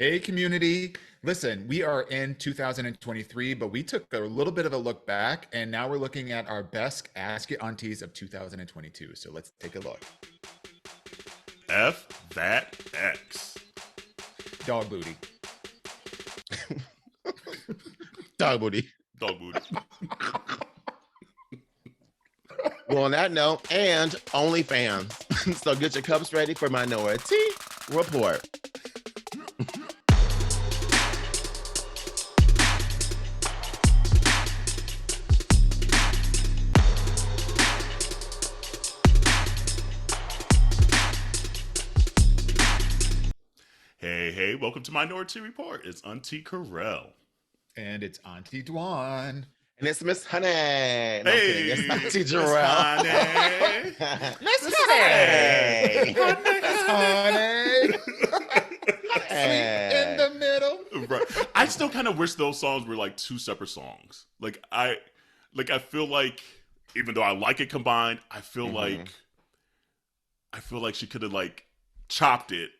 Hey, community. Listen, we are in 2023, but we took a little bit of a look back, and now we're looking at our best Ask Yo Aunties of 2022. So let's take a look. F that X. Dog booty. Dog booty. Dog booty. Well, on that note, and OnlyFans. So get your cups ready for Minority Report. Hey, welcome to Minority Report. It's Auntie Carell. And it's Auntie Dwan. And it's Miss Honey. No, I'm Hey, kidding. It's Auntie Miss Jarrell. Honey. Miss Honey. Honey. Hey. In the middle. Right. I still kind of wish those songs were like two separate songs. I feel like even though I like it combined, I feel like she could have like chopped it.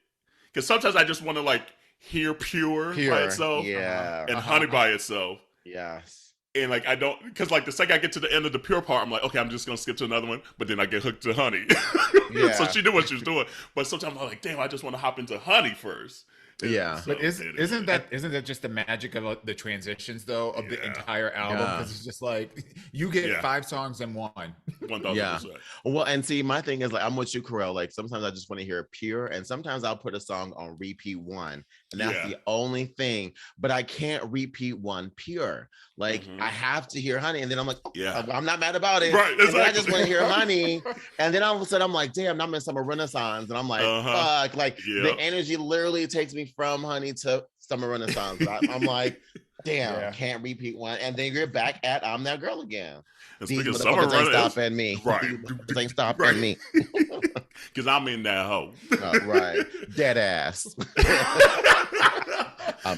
Because sometimes I just want to like hear Pure by itself, Yeah. and Honey by itself. Yes. And like I don't, because like the second I get to the end of the Pure part, I'm like, okay, I'm just gonna skip to another one. But then I get hooked to Honey. Yeah. So she knew what she was doing. But sometimes I'm like, damn, I just want to hop into Honey first. Yeah. But isn't that just the magic of the transitions though of the entire album? Because it's just like you get 5 songs in one. 1,000%. Yeah. Well, and see, my thing is like I'm with you, Carell. Like sometimes I just want to hear Pure, and sometimes I'll put a song on repeat one, and that's the only thing. But I can't repeat one Pure. Like I have to hear Honey, and then I'm like, I'm not mad about it. Right. Exactly. And I just want to hear Honey, and then all of a sudden I'm like, damn, I'm in Summer Renaissance, and I'm like, fuck, like the energy literally takes me from Honey to Summer Renaissance. I'm like, damn, can't repeat one, and then you're back at I'm That Girl again. These motherfuckers ain't stopping me. Right. These ain't stopping me. Because I'm in that hoe. Right. Dead ass.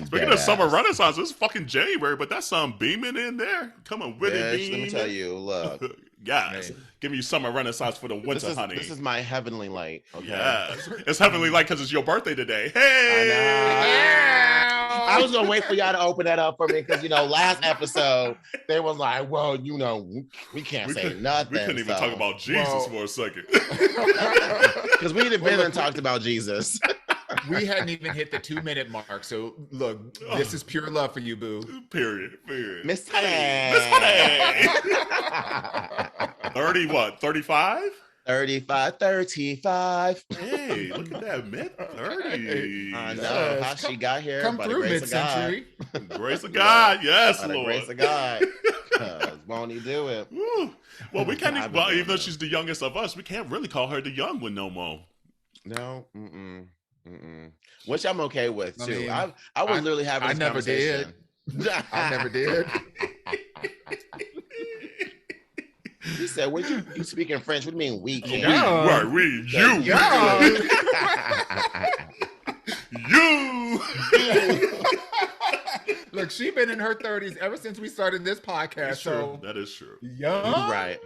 Speaking of Summer Renaissance, it's fucking January, but that's some beaming in there. Come on, with it, let me tell you, look. Guys, give me Summer Renaissance for the winter, honey. This is my heavenly light. Okay? Yes. It's heavenly light because it's your birthday today. Hey! I was gonna wait for y'all to open that up for me because last episode they was like, well, we can't say nothing. We couldn't even talk about Jesus for a second. Because we'd have been and talked about Jesus. We hadn't even hit the 2-minute mark. So look, this is pure love for you, boo. Period. Miss Honey. Miss Honey. 30 what? 35? 35. Hey, look at that, mid-30s. I know how she got here. Come by through the grace of God. mid-century. Grace of God, yes, by the Lord. grace of God. Won't he do it? Woo. Well, we can't even though she's the youngest of us, we can't really call her the young one no more. No, which I'm okay with too. I was literally having this conversation. I never did. He said, "What you speak in French? What do you mean we can?" Right, you. Look, she's been in her 30s ever since we started this podcast. That is true. Young, right?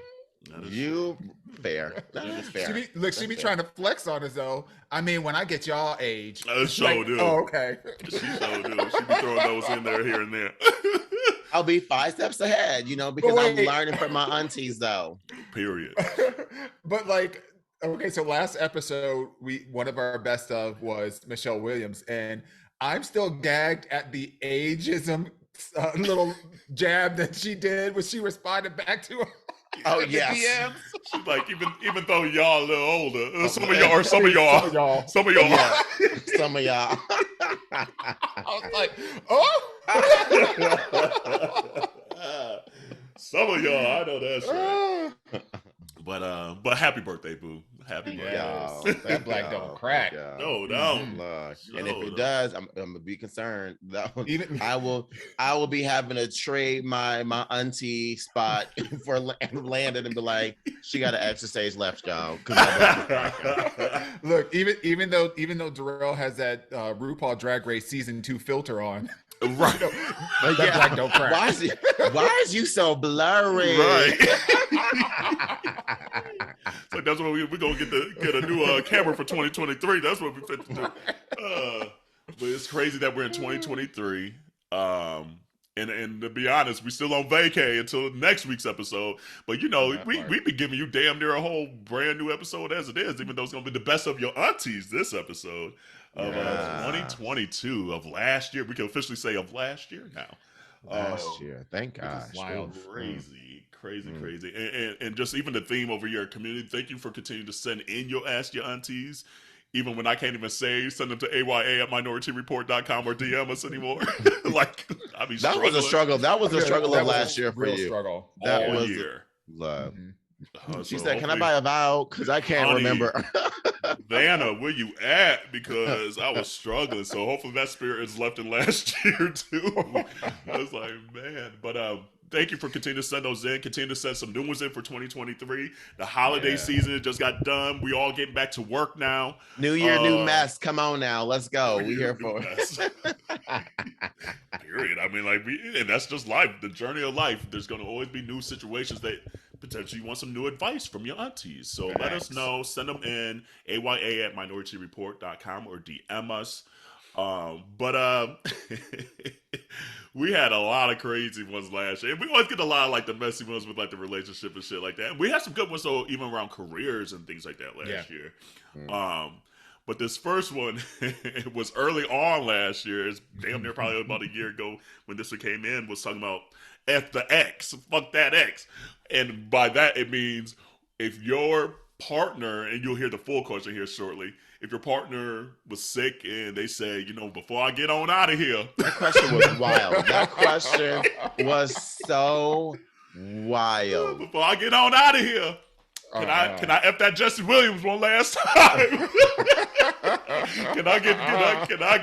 Fair. That is fair. She be trying to flex on us though. I mean, when I get y'all age, do. Oh, okay. She sure do. She be throwing those in there here and there. I'll be 5 steps ahead, because I'm learning from my aunties though. Period. But like, okay, so last episode, one of our best of was Michelle Williams, and I'm still gagged at the ageism little jab that she did when she responded back to her. Oh yes. She's like, even though y'all a little older, some of y'all. Some of y'all. Some of y'all. I was like, oh. Some of y'all, I know that's right. But happy birthday, boo. Happy birthday. That black don't crack. No. And if it does, I'm gonna be concerned. I will be having to trade my auntie spot for Landon and be like, she got an extra stage left, y'all. Look, even though Darrell has that RuPaul Drag Race season 2 filter on. Right. That black don't crack. Why is you so blurry? Right. So that's what we're gonna get a new camera for 2023. That's what we fit to do. it's crazy that we're in 2023. And to be honest, we still on vacay until next week's episode. But you know, we be giving you damn near a whole brand new episode as it is, even though it's gonna be the best of your aunties this episode of 2022 of last year. We can officially say of last year now. Last year, thank God. Wild, crazy. And just even the theme over your community. Thank you for continuing to send in your Ask Your Aunties. Even when I can't even send them to aya@minorietyreport.com or DM us anymore. Like, I mean, that was a struggle. That was a struggle of last year for you. Struggle. That was year. Love. She So said, "Can I buy a vowel? Because I can't remember." Vanna, where you at? Because I was struggling. So hopefully that spirit is left in last year too. I was like, man. But thank you for continuing to send those in. Continue to send some new ones in for 2023. The holiday season just got done. We all getting back to work now. New year, new mess. Come on now. Let's go. We here for it. Period. I mean, like, and that's just life. The journey of life. There's going to always be new situations that potentially you want some new advice from your aunties. So let us know. Send them in aya@minorietyreport.com or DM us. We had a lot of crazy ones last year. We always get a lot of like the messy ones with like the relationship and shit like that. And we had some good ones though, even around careers and things like that last year. But this first one, it was early on last year. It's damn near probably about a year ago when this one came in, was talking about F the X, fuck that X. And by that, it means if your partner, and you'll hear the full question here shortly, if your partner was sick and they say, you know, before I get on out of here. That question was wild. That question was so wild. Before I get on out of here, can I F that Jesse Williams one last time? Can I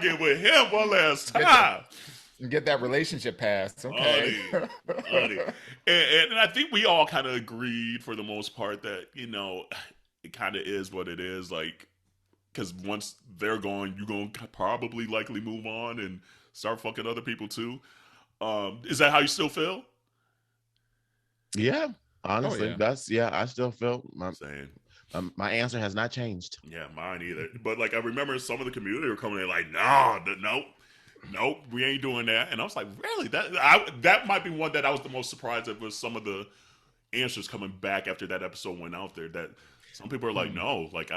get with him one last time? Get that relationship passed. Okay. Honey. And I think we all kind of agreed for the most part that, you know, it kind of is what it is. Like, because once they're gone, you're going to probably likely move on and start fucking other people too. Is that how you still feel? Yeah. Honestly, I still feel my answer has not changed. Yeah, mine either. But like, I remember some of the community were coming in like, nope, we ain't doing that. And I was like, really? That might be one that I was the most surprised at, was some of the answers coming back after that episode went out there, that some people are like, no, like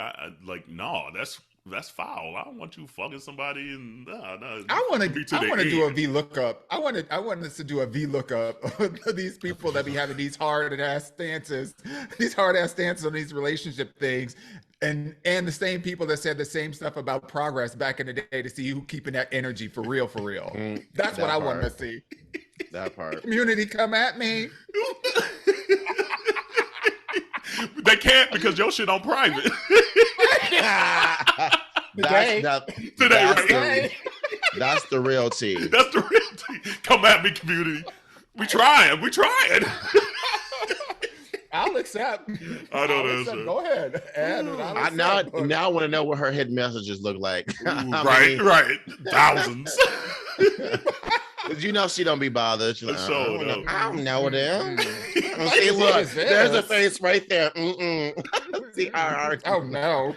no, that's foul. I don't want you fucking somebody. And I want to do a VLOOKUP. I want us to do a VLOOKUP of these people that be having these hard ass stances on these relationship things, and the same people that said the same stuff about progress back in the day, to see who keeping that energy for real. That's what I want to see. That part. Community, come at me. They can't, because your shit on private. That's the real tea. That's the real tea. Come at me, community. We trying. I'll accept. I don't know. Go ahead. Now I want to know what her hidden messages look like. Right. Thousands. Because you know she don't be bothered. She's like, I don't know them. See, look, there's a face right there. See, oh no.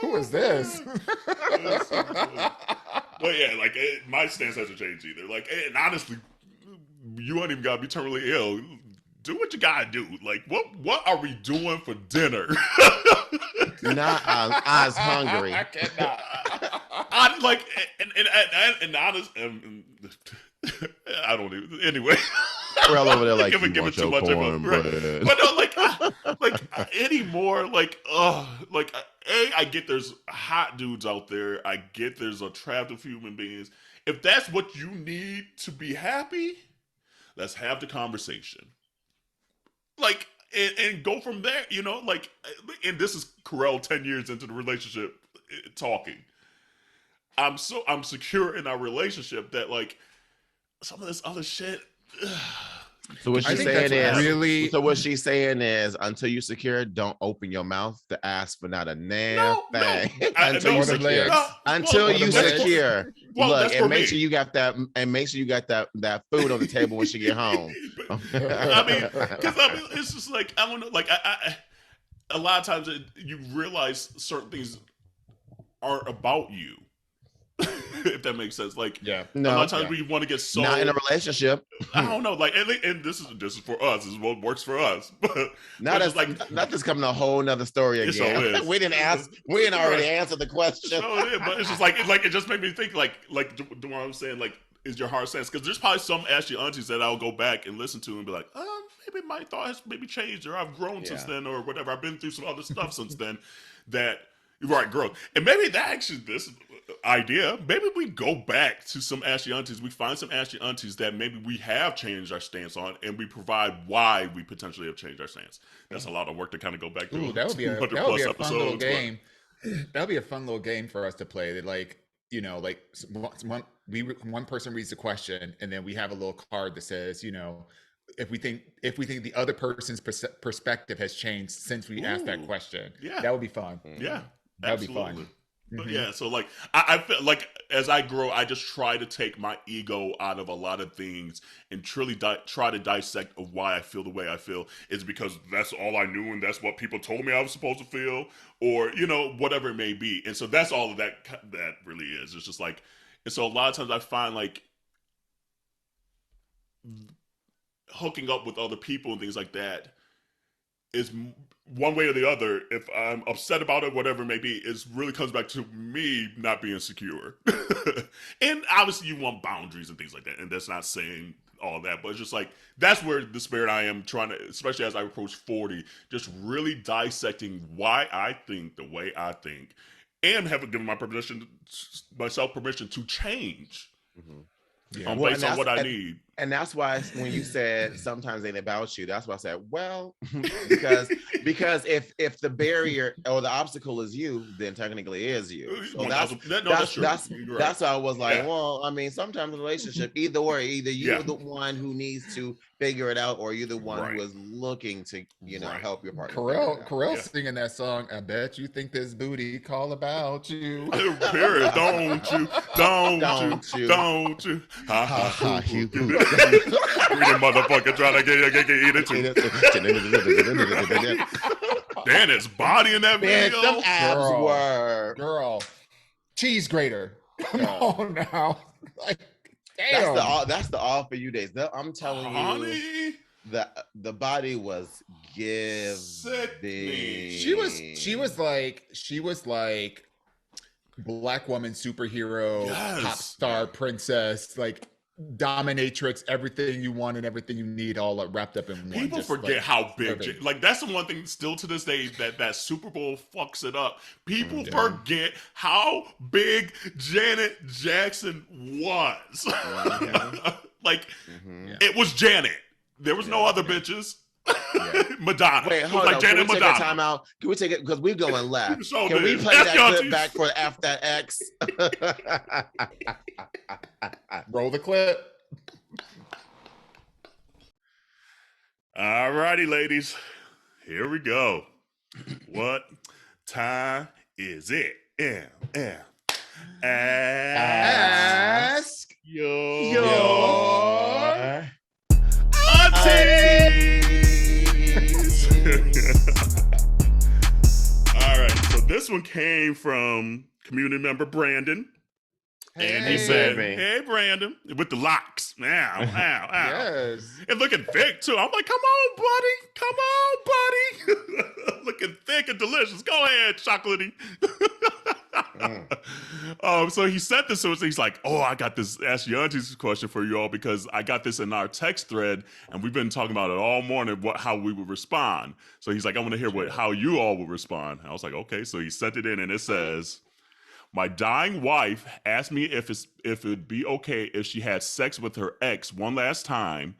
Who is this? But yeah, like, my stance hasn't changed either. Like, and honestly, you ain't even gotta be terminally ill. Do what you gotta do. Like, what are we doing for dinner? Not I was hungry. I cannot. I like, and honest, I don't even. Anyway, we're all over there like, give it too much info. Right. But no, like anymore. Like, I get there's hot dudes out there. I get there's attractive human beings. If that's what you need to be happy, let's have the conversation. Like, and go from there, you know, like, and this is Carell 10 years into the relationship talking. I'm secure in our relationship that, like, some of this other shit. So what she's saying is, until you secure, don't open your mouth to ask for not a damn thing. Until you secure. Until you secure. Look, and make sure you got that, that food on the table when she get home. I mean, it's just like, I don't know, like, I a lot of times you realize certain things aren't about you. if that makes sense. Like, no, a lot of times we want to get so not in a relationship. I don't know, like, and this is for us. This is what works for us. But now that's like nothing's coming a whole nother story again. So is. We didn't already answer the question. So it is, but it's just like it just made me think like the one I'm saying, like, is your heart sense? Because there's probably some Ask Yo Aunteas that I'll go back and listen to and be like, maybe my thought has maybe changed, or I've grown since then, or whatever. I've been through some other stuff since then that growth. And maybe that actually this idea, maybe we go back to some Ask Yo Aunteas, we find some Ask Yo Aunteas that maybe we have changed our stance on, and we provide why we potentially have changed our stance. That's a lot of work to kind of go back to. Ooh, that would be a fun little game. That would be a fun little game for us to play. That, like, you know, like one person reads the question, and then we have a little card that says, you know, if we think the other person's perspective has changed since we asked that question. Yeah, that would be fun. Yeah, that'd be fun. But yeah, so like I feel like as I grow, I just try to take my ego out of a lot of things and truly try to dissect of why I feel the way I feel. Is because that's all I knew and that's what people told me I was supposed to feel, or, you know, whatever it may be. And so that's all of that really is. It's just like, and so a lot of times I find like hooking up with other people and things like that is one way or the other. If I'm upset about it, whatever it may be, it really comes back to me not being secure. And obviously you want boundaries and things like that, and that's not saying all that, but it's just like that's where the spirit I am trying to, especially as I approach 40, just really dissecting why I think the way I think, and have given myself permission to change. Based on what I need. And that's why when you said sometimes it ain't about you, that's why I said, well, because if the barrier or the obstacle is you, then technically it is you. So that's why I was like, well, I mean, sometimes in a relationship, either you're the one who needs to figure it out, or you're the one who is looking to, you know, help your partner. Carell singing that song, I bet you think this booty call about you. Period. Don't you. Ha ha ha. We the motherfucker trying to eat it too. Dan, his body in that video. Them abs were. Girl. Cheese grater. Come on now. Like, damn. That's the all for you days. I'm telling you, the body was giving. She was like Black woman superhero, pop star princess, like dominatrix, everything you want and everything you need, all wrapped up in one. People forget how big, like that's the one thing still to this day that Super Bowl fucks it up. People forget how big Janet Jackson was. Like it was Janet. There was no other bitches. Madonna. Wait, hold on. Can we take a time out? Can we take it because we're going left? Can we play that clip back for After X? Roll the clip. All righty, ladies. Here we go. What time is it? Ask your aunties. All right, so this one came from community member Brandon. And he said, hey, Brandon, with the locks. Ow. Yes. And looking thick, too. I'm like, come on, buddy. Looking thick and delicious. Go ahead, chocolatey. So he sent this to us. He's like, I got this Ask Yo Aunteas question for you all because I got this in our text thread, and we've been talking about it all morning, how we would respond. So he's like, I want to hear how you all would respond. And I was like, okay. So he sent it in, and it says, my dying wife asked me if it'd be okay if she had sex with her ex one last time,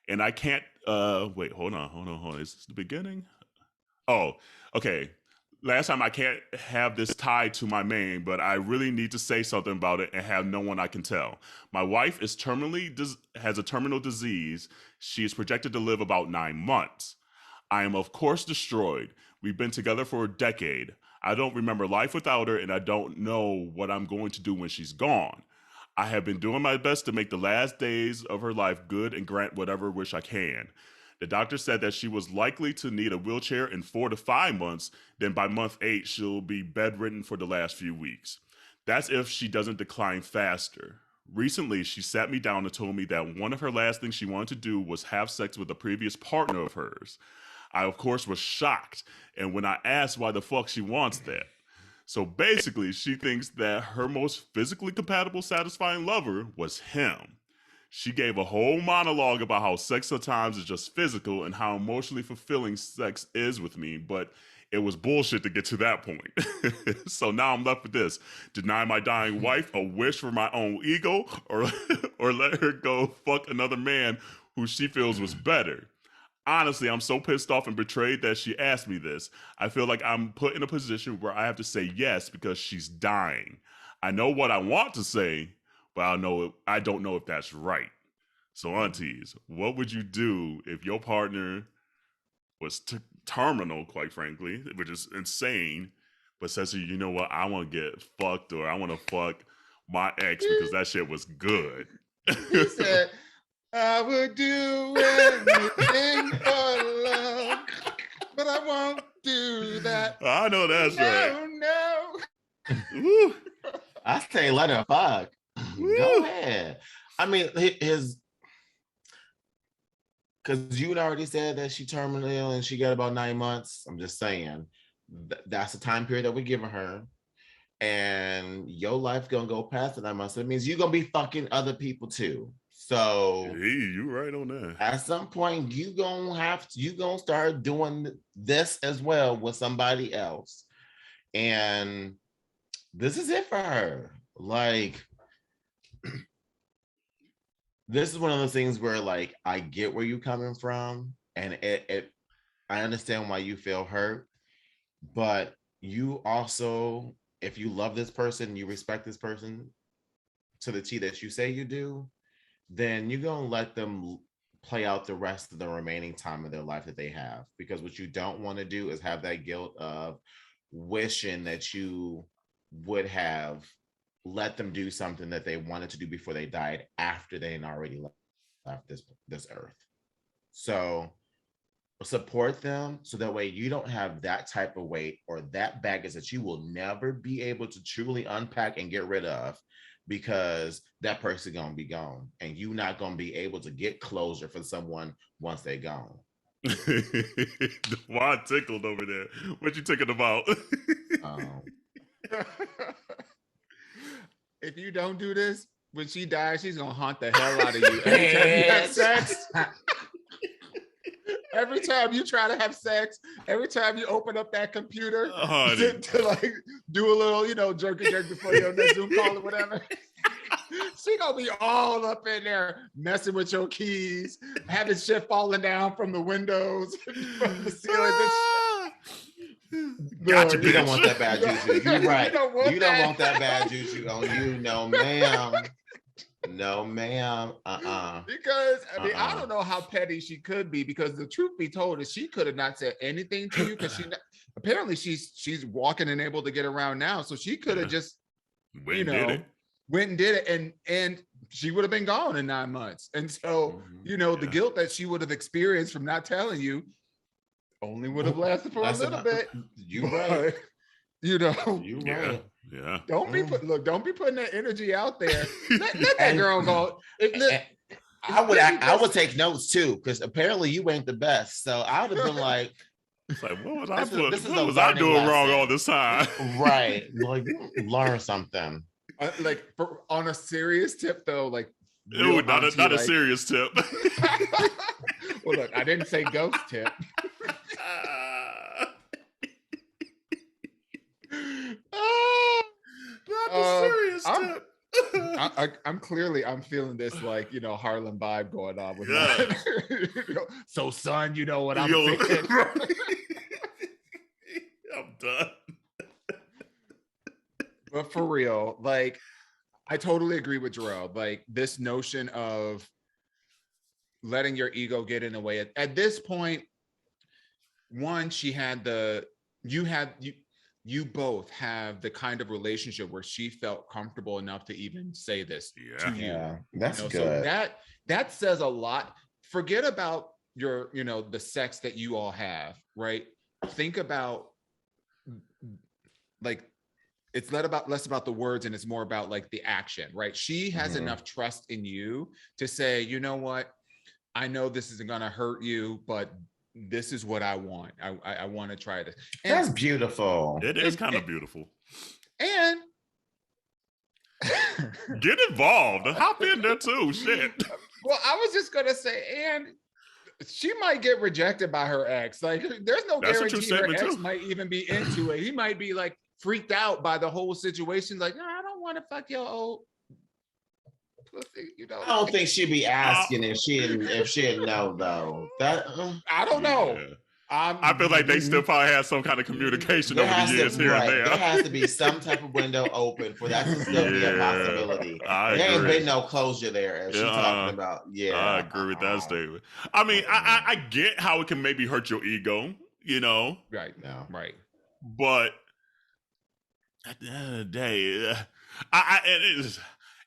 and I can't. Wait, hold on. Is this the beginning? Oh, okay. Last time I can't have this tied to my main, but I really need to say something about it and have no one I can tell. My wife is has a terminal disease. She is projected to live about 9 months. I am of course destroyed. We've been together for a decade. I don't remember life without her, and I don't know what I'm going to do when she's gone. I have been doing my best to make the last days of her life good and grant whatever wish I can. The doctor said that she was likely to need a wheelchair in 4 to 5 months. Then by month 8, she'll be bedridden for the last few weeks. That's if she doesn't decline faster. Recently, she sat me down and told me that one of her last things she wanted to do was have sex with a previous partner of hers. I, of course, was shocked, and when I asked why the fuck she wants that. So basically, she thinks that her most physically compatible, satisfying lover was him. She gave a whole monologue about how sex sometimes is just physical and how emotionally fulfilling sex is with me, but it was bullshit to get to that point. So now I'm left with this: deny my dying wife a wish for my own ego, or or let her go fuck another man who she feels was better. Honestly, I'm so pissed off and betrayed that she asked me this. I feel like I'm put in a position where I have to say yes because she's dying. I know what I want to say, but I don't know if that's right. So, aunties, what would you do if your partner was terminal, quite frankly, which is insane, but says to you, you know what, I want to get fucked, or I want to fuck my ex because that shit was good. He said, I would do anything for love, but I won't do that. I know that's right. No. I say let her fuck. Go ahead. I mean, his, because you had already said that she terminal and she got about 9 months. I'm just saying that's the time period that we're giving her. And your life gonna go past the 9 months. It means you're gonna be fucking other people too. So hey, you right on that. At some point, you gonna start doing this as well with somebody else. And this is it for her. Like, this is one of those things where, like, I get where you're coming from, and I understand why you feel hurt, but you also, if you love this person, you respect this person to the T that you say you do, then you're gonna let them play out the rest of the remaining time of their life that they have. Because what you don't want to do is have that guilt of wishing that you would have let them do something that they wanted to do before they died, after they had already left this earth. So support them, so that way you don't have that type of weight or that baggage that you will never be able to truly unpack and get rid of, because that person gonna be gone and you not gonna be able to get closure for someone once they're gone. Why tickled over there? What you thinking about? If you don't do this, when she dies, she's gonna haunt the hell out of you every time you have sex. Every time you try to have sex, every time you open up that computer to like do a little, jerky jerk before you're on that Zoom call or whatever, she gonna be all up in there messing with your keys, having shit falling down from the windows, from the ceiling. Gotcha, you don't want that bad juju. You're right. You don't want that bad juju on you, no ma'am. No, ma'am. Because I don't know how petty she could be. Because the truth be told is she could have not said anything to you. Because apparently she's walking and able to get around now. So she could have just went and did it, and she would have been gone in 9 months. And so the guilt that she would have experienced from not telling you only would have lasted for a little bit. You're right. You're right. Yeah. Don't be putting that energy out there. Let that girl go. I would take notes too, because apparently you ain't the best. So I would have been like, it's like, what was I doing wrong all this time? Right. Like, learn something. On a serious tip though, like, ooh, not a serious tip. Well, look, I didn't say ghost tip. Not the serious tip. I'm feeling this, like, Harlem vibe going on with that. So son, you know what I'm thinking. I'm done. But for real, like, I totally agree with Jarrell. Like, this notion of letting your ego get in the way. At this point, one, you both have the kind of relationship where she felt comfortable enough to even say this to you. Yeah, that's good. So that says a lot. Forget about your, the sex that you all have, right? Think about, like, it's less about the words and it's more about like the action, right? She has enough trust in you to say, you know what, I know this isn't gonna hurt you, but this is what I want. I want to try this. And that's beautiful. It is kind of beautiful. And get involved. Hop in there too. Shit. Well, I was just gonna say, and she might get rejected by her ex. Like, there's no guarantee her ex might even be into it. He might be like freaked out by the whole situation. Like, no, I don't want to fuck your old pussy. You know, I don't think she'd be asking if she didn't know though. That I don't know. Yeah. I feel like they still probably have some kind of communication over the years here and there. There has to be some type of window open for that to still be a possibility. There ain't been no closure there, as she's talking about. Yeah, I agree with that statement. I mean, I get how it can maybe hurt your ego, you know? Right. No. Right. But at the end of the day,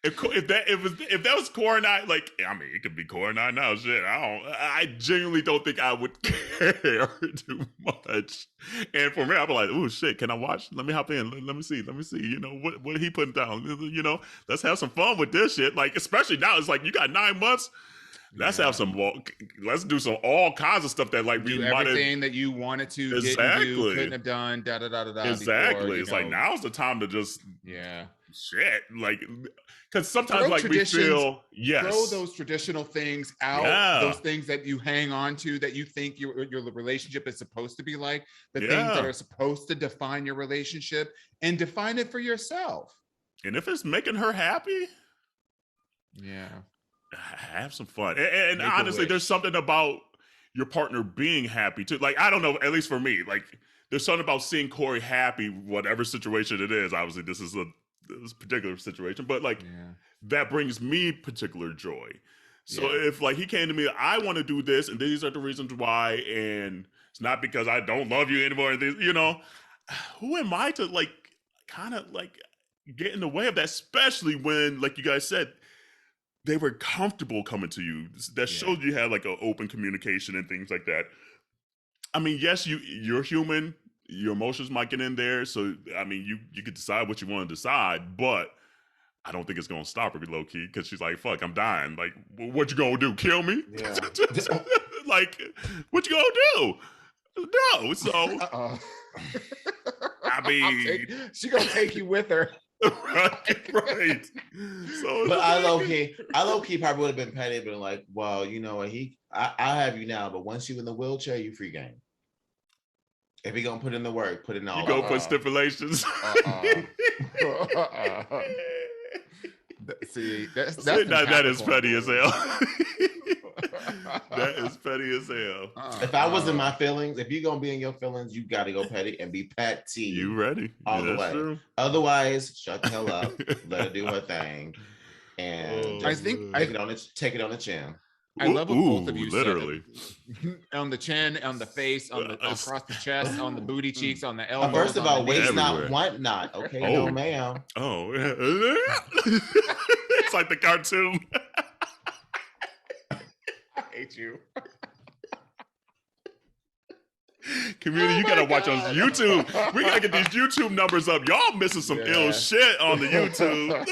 if that was Core Night, like, I mean, it could be Core Night now. Shit, I genuinely don't think I would care too much. And for me, I'd be like, oh shit, can I watch? Let me hop in. Let me see. You know what he putting down. You know, let's have some fun with this shit. Like, especially now, it's like you got 9 months. Let's have some. Let's do some all kinds of stuff that like we everything that you wanted to exactly do, couldn't have done. Exactly. Before, it's like now's the time to just shit like. Because sometimes, throw like, we feel, throw those traditional things out, those things that you hang on to that you think your relationship is supposed to be like, the things that are supposed to define your relationship, and define it for yourself. And if it's making her happy, have some fun. And honestly, there's something about your partner being happy too. Like, I don't know, at least for me, like, there's something about seeing Corey happy, whatever situation it is. Obviously, this is this particular situation, but like that brings me particular joy. So if like he came to me, I want to do this, and these are the reasons why, and it's not because I don't love you anymore. You know, who am I to like kind of like get in the way of that? Especially when, like you guys said, they were comfortable coming to you. That showed you had like an open communication and things like that. I mean, yes, you're human. Your emotions might get in there. So, I mean, you could decide what you want to decide, but I don't think it's going to stop her low key because she's like, fuck, I'm dying. Like, what you going to do? Kill me? Yeah. Like, what you going to do? No. So, I mean, she going to take you with her. right. So, but I low key probably would have been petty, but like, well, you know what, I have you now, but once you in the wheelchair, you free game. If he gonna put in the work, put in all. You go put stipulations. See, that is petty as hell. That is petty as hell. If I was in my feelings, if you gonna be in your feelings, you gotta go petty and be petty. You ready? All the way. True. Otherwise, shut the hell up. Let her do her thing, and I think take it on the chin. I love what both of you literally said. On the chin, on the face, across the chest, on the booty cheeks, on the elbows. First of all, waist not, want not. Okay, no, ma'am. Oh, it's like the cartoon. I hate you. Community, you gotta watch on YouTube. We gotta get these YouTube numbers up. Y'all missing some ill shit on the YouTube.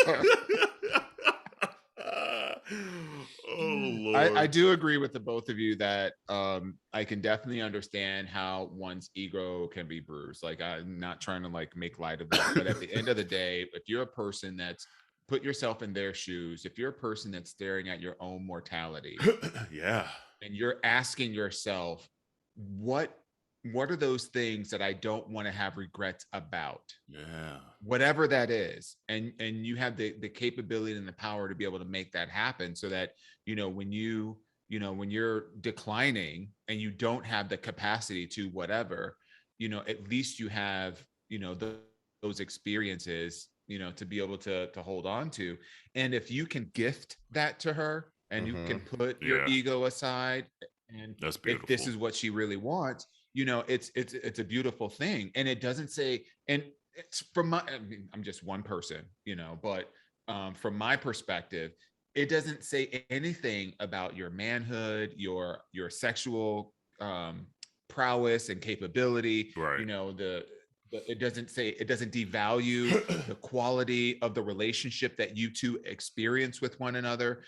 Oh, Lord. I do agree with the both of you that I can definitely understand how one's ego can be bruised. Like, I'm not trying to like make light of that, but at the end of the day, if you're a person that's put yourself in their shoes, if you're a person that's staring at your own mortality, and you're asking yourself, what are those things that I don't want to have regrets about? Whatever that is. And you have the capability and the power to be able to make that happen, so that, when you're declining and you don't have the capacity to whatever, at least you have, those experiences, to be able to hold on to. And if you can gift that to her, and you can put your ego aside, and that's beautiful. If this is what she really wants, it's a beautiful thing. And it doesn't say, and it's I'm just one person, but from my perspective, it doesn't say anything about your manhood, your sexual prowess and capability, right. it doesn't devalue the quality of the relationship that you two experience with one another.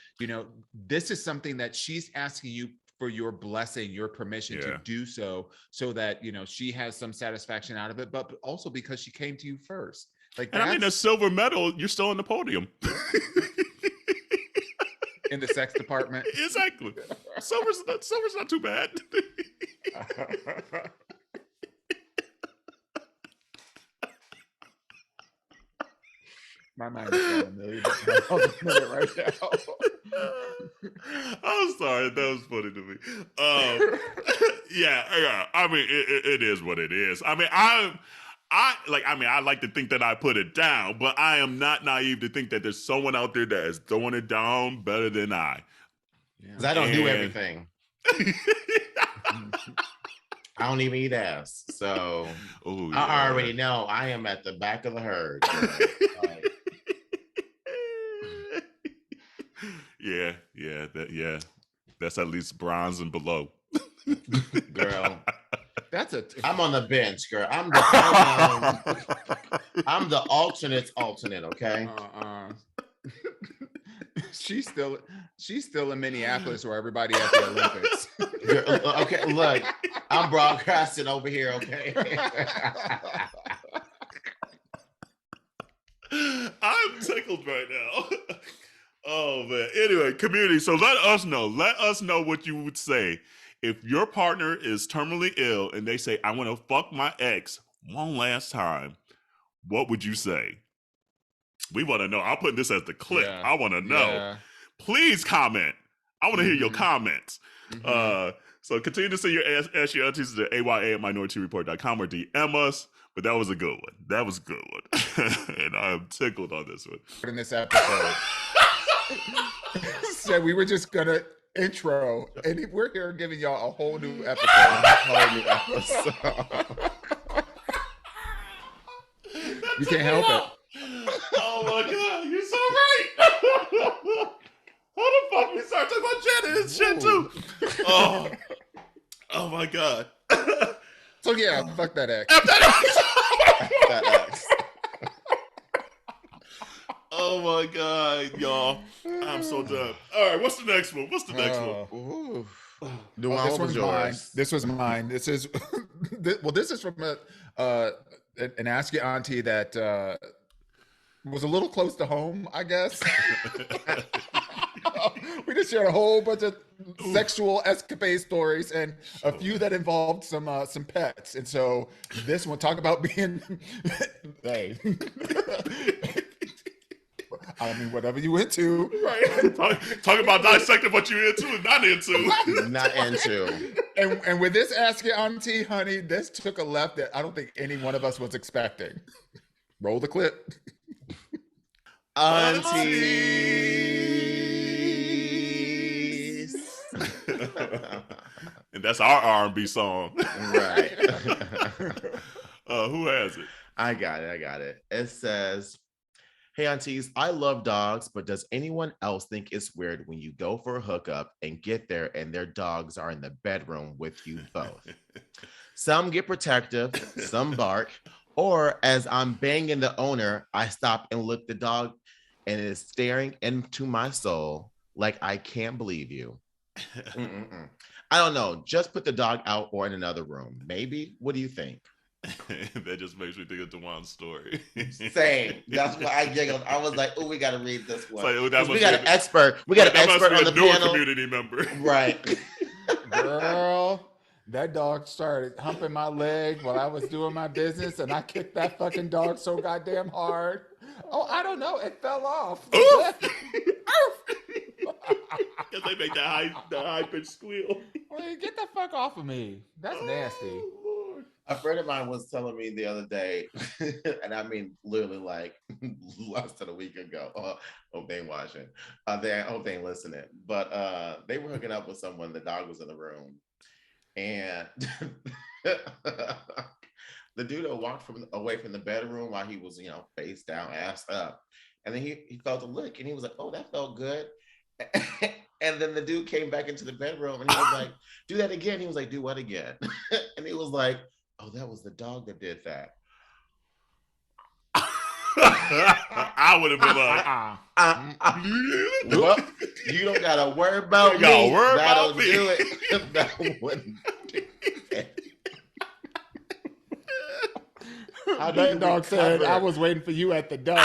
This is something that she's asking you for your blessing, your permission to do so that, she has some satisfaction out of it, but also because she came to you first. And I mean, a silver medal, you're still on the podium. In the sex department. Exactly. Silver's not too bad. My mind is going a million miles a minute right now. I'm sorry, that was funny to me. Yeah. I mean, it is what it is. I mean, I like to think that I put it down, but I am not naive to think that there's someone out there that is throwing it down better than I. Because I don't do everything. I don't even eat ass. So I already know I am at the back of the herd. That's at least bronze and below. Girl. I'm on the bench, girl. I'm the alternate, okay? She's still in Minneapolis where everybody at the Olympics. Girl, okay, look, I'm broadcasting over here, okay? I'm tickled right now. Oh man. Anyway, community. So let us know what you would say if your partner is terminally ill and they say, I want to fuck my ex one last time. What would you say? We want to know. I'll put this as the clip. Yeah. I want to know. Yeah. Please comment. I want to hear your comments. So continue to send your Ask Yo Aunteas to aya@minoritetyreport.com or DM us. But that was a good one. And I am tickled on this one. In this episode. So we were just going to intro, and we're here giving y'all a whole new episode. You can't help it. Oh my God, you're so right. How the fuck we start talking about Janet and shit too? Oh my God. So yeah, fuck that ex. That ex. Oh my God, y'all. I'm so done. All right, what's the next one? This one's mine. This was mine. This is this is from an Ask Yo Auntie that was a little close to home, I guess. We just shared a whole bunch of sexual escapade stories and a few that involved some pets. And so this one, talk about being hey. I mean, whatever you into. Right. Talk about dissecting what you're into and not into. Not into. And with this Ask Yo Auntie, honey, this took a left that I don't think any one of us was expecting. Roll the clip. Aunties. And that's our R&B song. Right. Who has it? I got it. It says, hey, aunties, I love dogs, but does anyone else think it's weird when you go for a hookup and get there and their dogs are in the bedroom with you both? Some get protective, some bark, or as I'm banging the owner, I stop and look the dog and it is staring into my soul like I can't believe you. I don't know. Just put the dog out or in another room. Maybe. What do you think? That just makes me think of DeJuan's story. Same. That's why I giggled. I was like, "Oh, we got to read this one." Like, we got an expert. We got an expert on the panel. Community member, right? Girl, that dog started humping my leg while I was doing my business, and I kicked that fucking dog so goddamn hard. Oh, I don't know. It fell off. Because they make that high pitched squeal. Well, get the fuck off of me. That's nasty. A friend of mine was telling me the other day, and I mean literally like less than a week ago. Hope they ain't watching. I hope they ain't listening. But they were hooking up with someone. The dog was in the room, and the dude walked away from the bedroom while he was, face down, ass up, and then he felt a lick, and he was like, "Oh, that felt good." And then the dude came back into the bedroom, and he was like, "Do that again." He was like, "Do what again?" And he was like, "Oh, that was the dog that did that." I would have been like, well, you don't gotta worry about me. That'll do it. That wouldn't do it. That dog said, I was waiting for you at the door.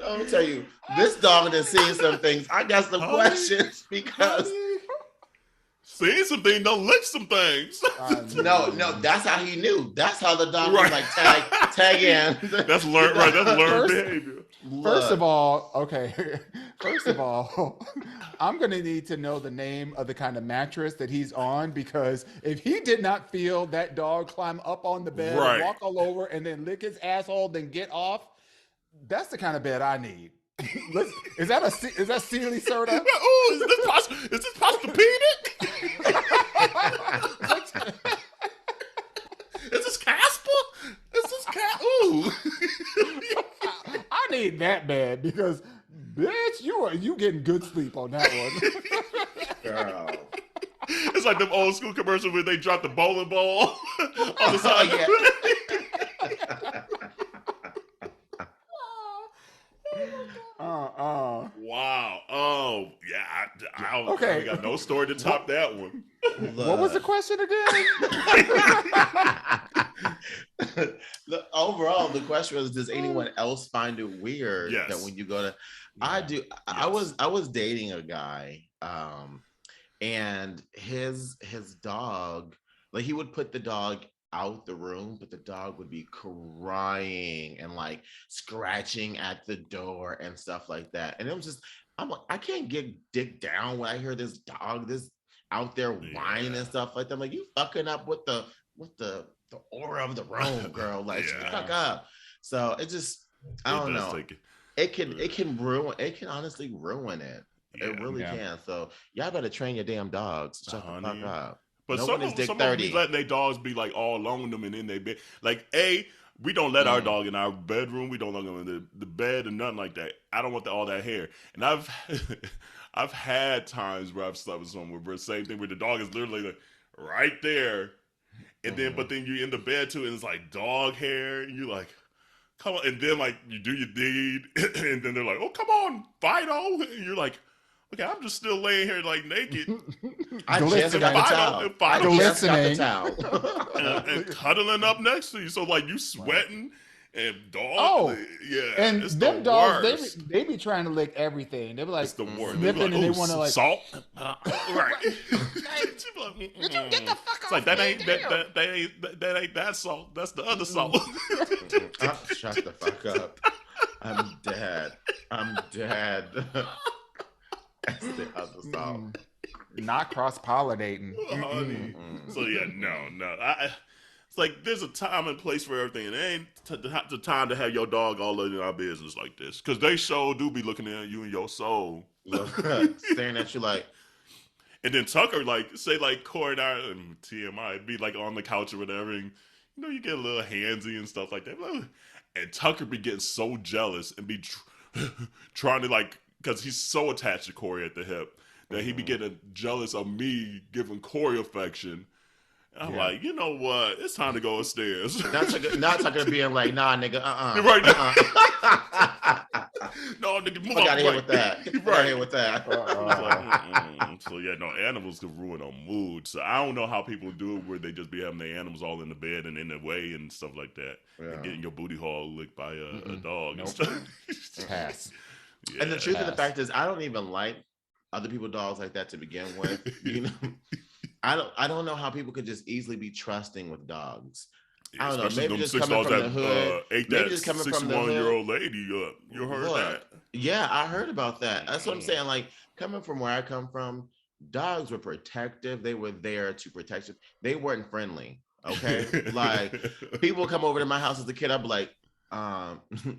Let me tell you, this dog has seen some things. I got some questions because seen some things, don't lick some things. No, that's how he knew. That's how the dog was like tag in. That's learned, right? That's learned behavior. First of all, I'm going to need to know the name of the kind of mattress that he's on, because if he did not feel that dog climb up on the bed, and walk all over, and then lick his asshole, then get off, that's the kind of bed I need. Is that Sealy Serta? Oh, is this Posturepedic? Is this Casper? Is this Ooh. I need that bed because, bitch, you getting good sleep on that one. Girl. It's like them old school commercials where they drop the bowling ball on the side. Wow. Oh, yeah. I got no story to top that one. What was the question again? Overall, the question was, does anyone else find it weird that when you go to... I do. Yes. I was dating a guy, and his dog, like, he would put the dog out the room, but the dog would be crying and like scratching at the door and stuff like that. And it was just, I'm like, I can't get dick down when I hear this dog out there whining and stuff like that. I'm like, you fucking up with the aura of the room, girl. Like, shut the fuck up. So it just, I don't know. It can honestly ruin it. It really can. So y'all better train your damn dogs. Shut the fuck up. But some of them be letting their dogs be like all alone them and in their bed. Like, we don't let our dog in our bedroom. We don't let them in the bed and nothing like that. I don't want all that hair. And I've had times where I've slept with someone where the same thing, where the dog is literally like right there, and then you're in the bed too, and it's like dog hair, and you're like, come on, and then like you do your deed, and then they're like, oh, come on, Fido, and you're like, okay, I'm just still laying here like naked. I just got the towel. And cuddling up next to you. So like you sweating and dog. And them dogs, they be trying to lick everything. They be like sniffing, and they want to like salt. Right. Did you get the fuck off? It's like that ain't that salt. That's the other salt. Shut the fuck up. I'm dead. That's the other salt. Not cross-pollinating. So no. It's like there's a time and place for everything. It ain't the time to have your dog all in our business like this, because they do be looking at you and your soul, staring at you like. And then Tucker, like, say like Corey and I, and TMI, be like on the couch or whatever, and you get a little handsy and stuff like that. And Tucker be getting so jealous and be trying to like. Because he's so attached to Corey at the hip that he be getting jealous of me giving Corey affection. And I'm like, you know what? It's time to go upstairs. Not Tucker being like, nah, nigga, Right. No, nigga, move out of here with that. Right. Out of here with that. So animals can ruin a mood. So I don't know how people do it where they just be having their animals all in the bed and in the way and stuff like that. And getting your booty hole licked by a dog and stuff. Pass. Yeah, and the truth of the fact is, I don't even like other people's dogs like that to begin with. I don't know how people could just easily be trusting with dogs. I don't know. Maybe just coming from the hood. Maybe just coming from the 61-year-old lady. You heard that? Yeah, I heard about that. That's what I'm saying. Like, coming from where I come from, dogs were protective. They were there to protect you. They weren't friendly. Okay, like people come over to my house as a kid. I'd be like,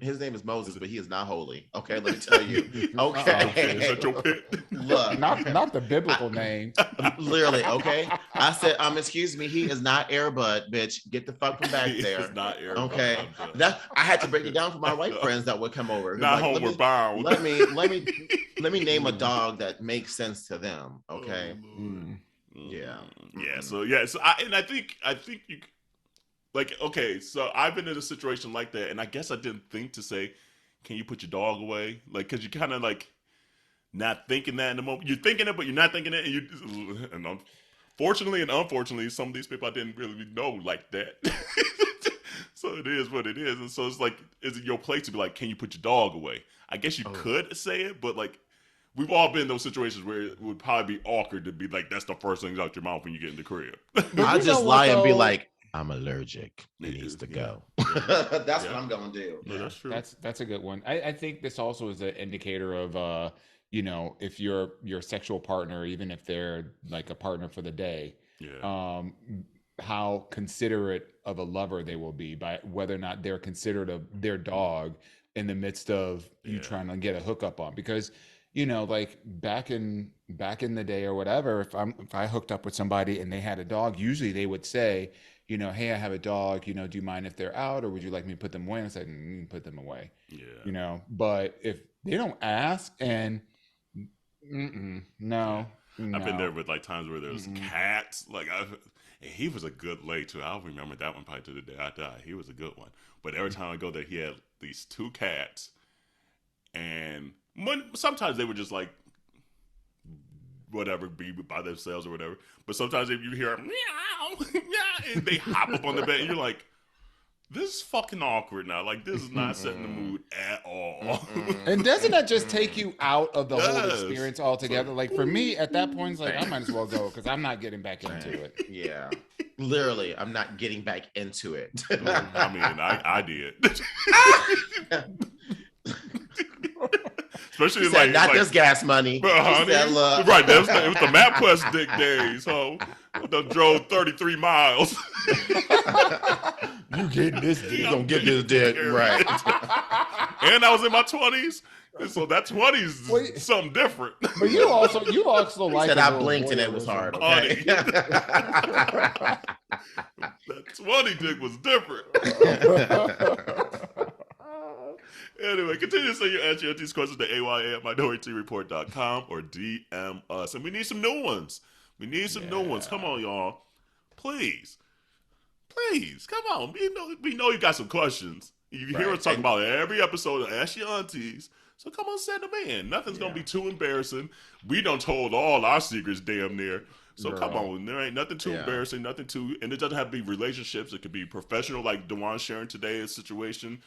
His name is Moses, but he is not holy. Okay, let me tell you. Okay, is that your pit? Look, not the biblical name. Literally, okay. I said, excuse me, he is not Air Bud, bitch. Get the fuck from back there. It's not Air Bud. Okay, that I had to break it down for my white friends that would come over. Not homeward bound. Let me name a dog that makes sense to them. Okay. Yeah. So I think you. Like, okay, so I've been in a situation like that, and I guess I didn't think to say, can you put your dog away? Like, because you kind of, like, not thinking that in the moment. You're thinking it, but you're not thinking it, and fortunately and unfortunately, some of these people I didn't really know like that. So it is what it is, and so it's like, is it your place to be like, can you put your dog away? I guess you could say it, but, like, we've all been in those situations where it would probably be awkward to be like, that's the first thing out your mouth when you get in the crib. I just lie and be like, I'm allergic. It needs to go. That's what I'm gonna do. Yeah, that's true. That's a good one. I think this also is an indicator of if your sexual partner, even if they're like a partner for the day, how considerate of a lover they will be by whether or not they're considerate of their dog in the midst of you trying to get a hookup on. Because like back in the day or whatever, if I hooked up with somebody and they had a dog, usually they would say, hey, I have a dog, do you mind if they're out, or would you like me to put them away? And I said, put them away. Yeah. But if they don't ask and no. I've been there with like times where there's cats. Like he was a good lay too. I'll remember that one probably to the day I die. He was a good one. But every time I go there, he had these 2 cats, and sometimes they would just like whatever, be by themselves or whatever. But sometimes if you hear meow, meow, and they hop up on the bed, and you're like, this is fucking awkward now. Like, this is not setting the mood at all. And doesn't that just take you out of the whole experience altogether? Like, for me, at that point, it's like, I might as well go because I'm not getting back into it. Yeah. Literally, I'm not getting back into it. I mean, I did. Especially like not this gas money. Honey, right, it was the MapQuest dick days. So I drove 33 miles. You getting this dick? You gonna get this dick, right? And I was in my 20s, and so that 20s something different. But you also like said I blinked and it was hard. Okay? That 20 dick was different. Anyway, continue to send your Ask Yo Aunteas questions to AYA@minorityReport.com or DM us. And we need some new ones. New ones. Come on, y'all. Please, come on. We know you got some questions. You hear us talk about every episode of Ask Yo Aunteas. So come on, send them in. Nothing's going to be too embarrassing. We done told all our secrets damn near. So come on. There ain't nothing too embarrassing, nothing too... And it doesn't have to be relationships. It could be professional, like DeJuan sharing today's situation.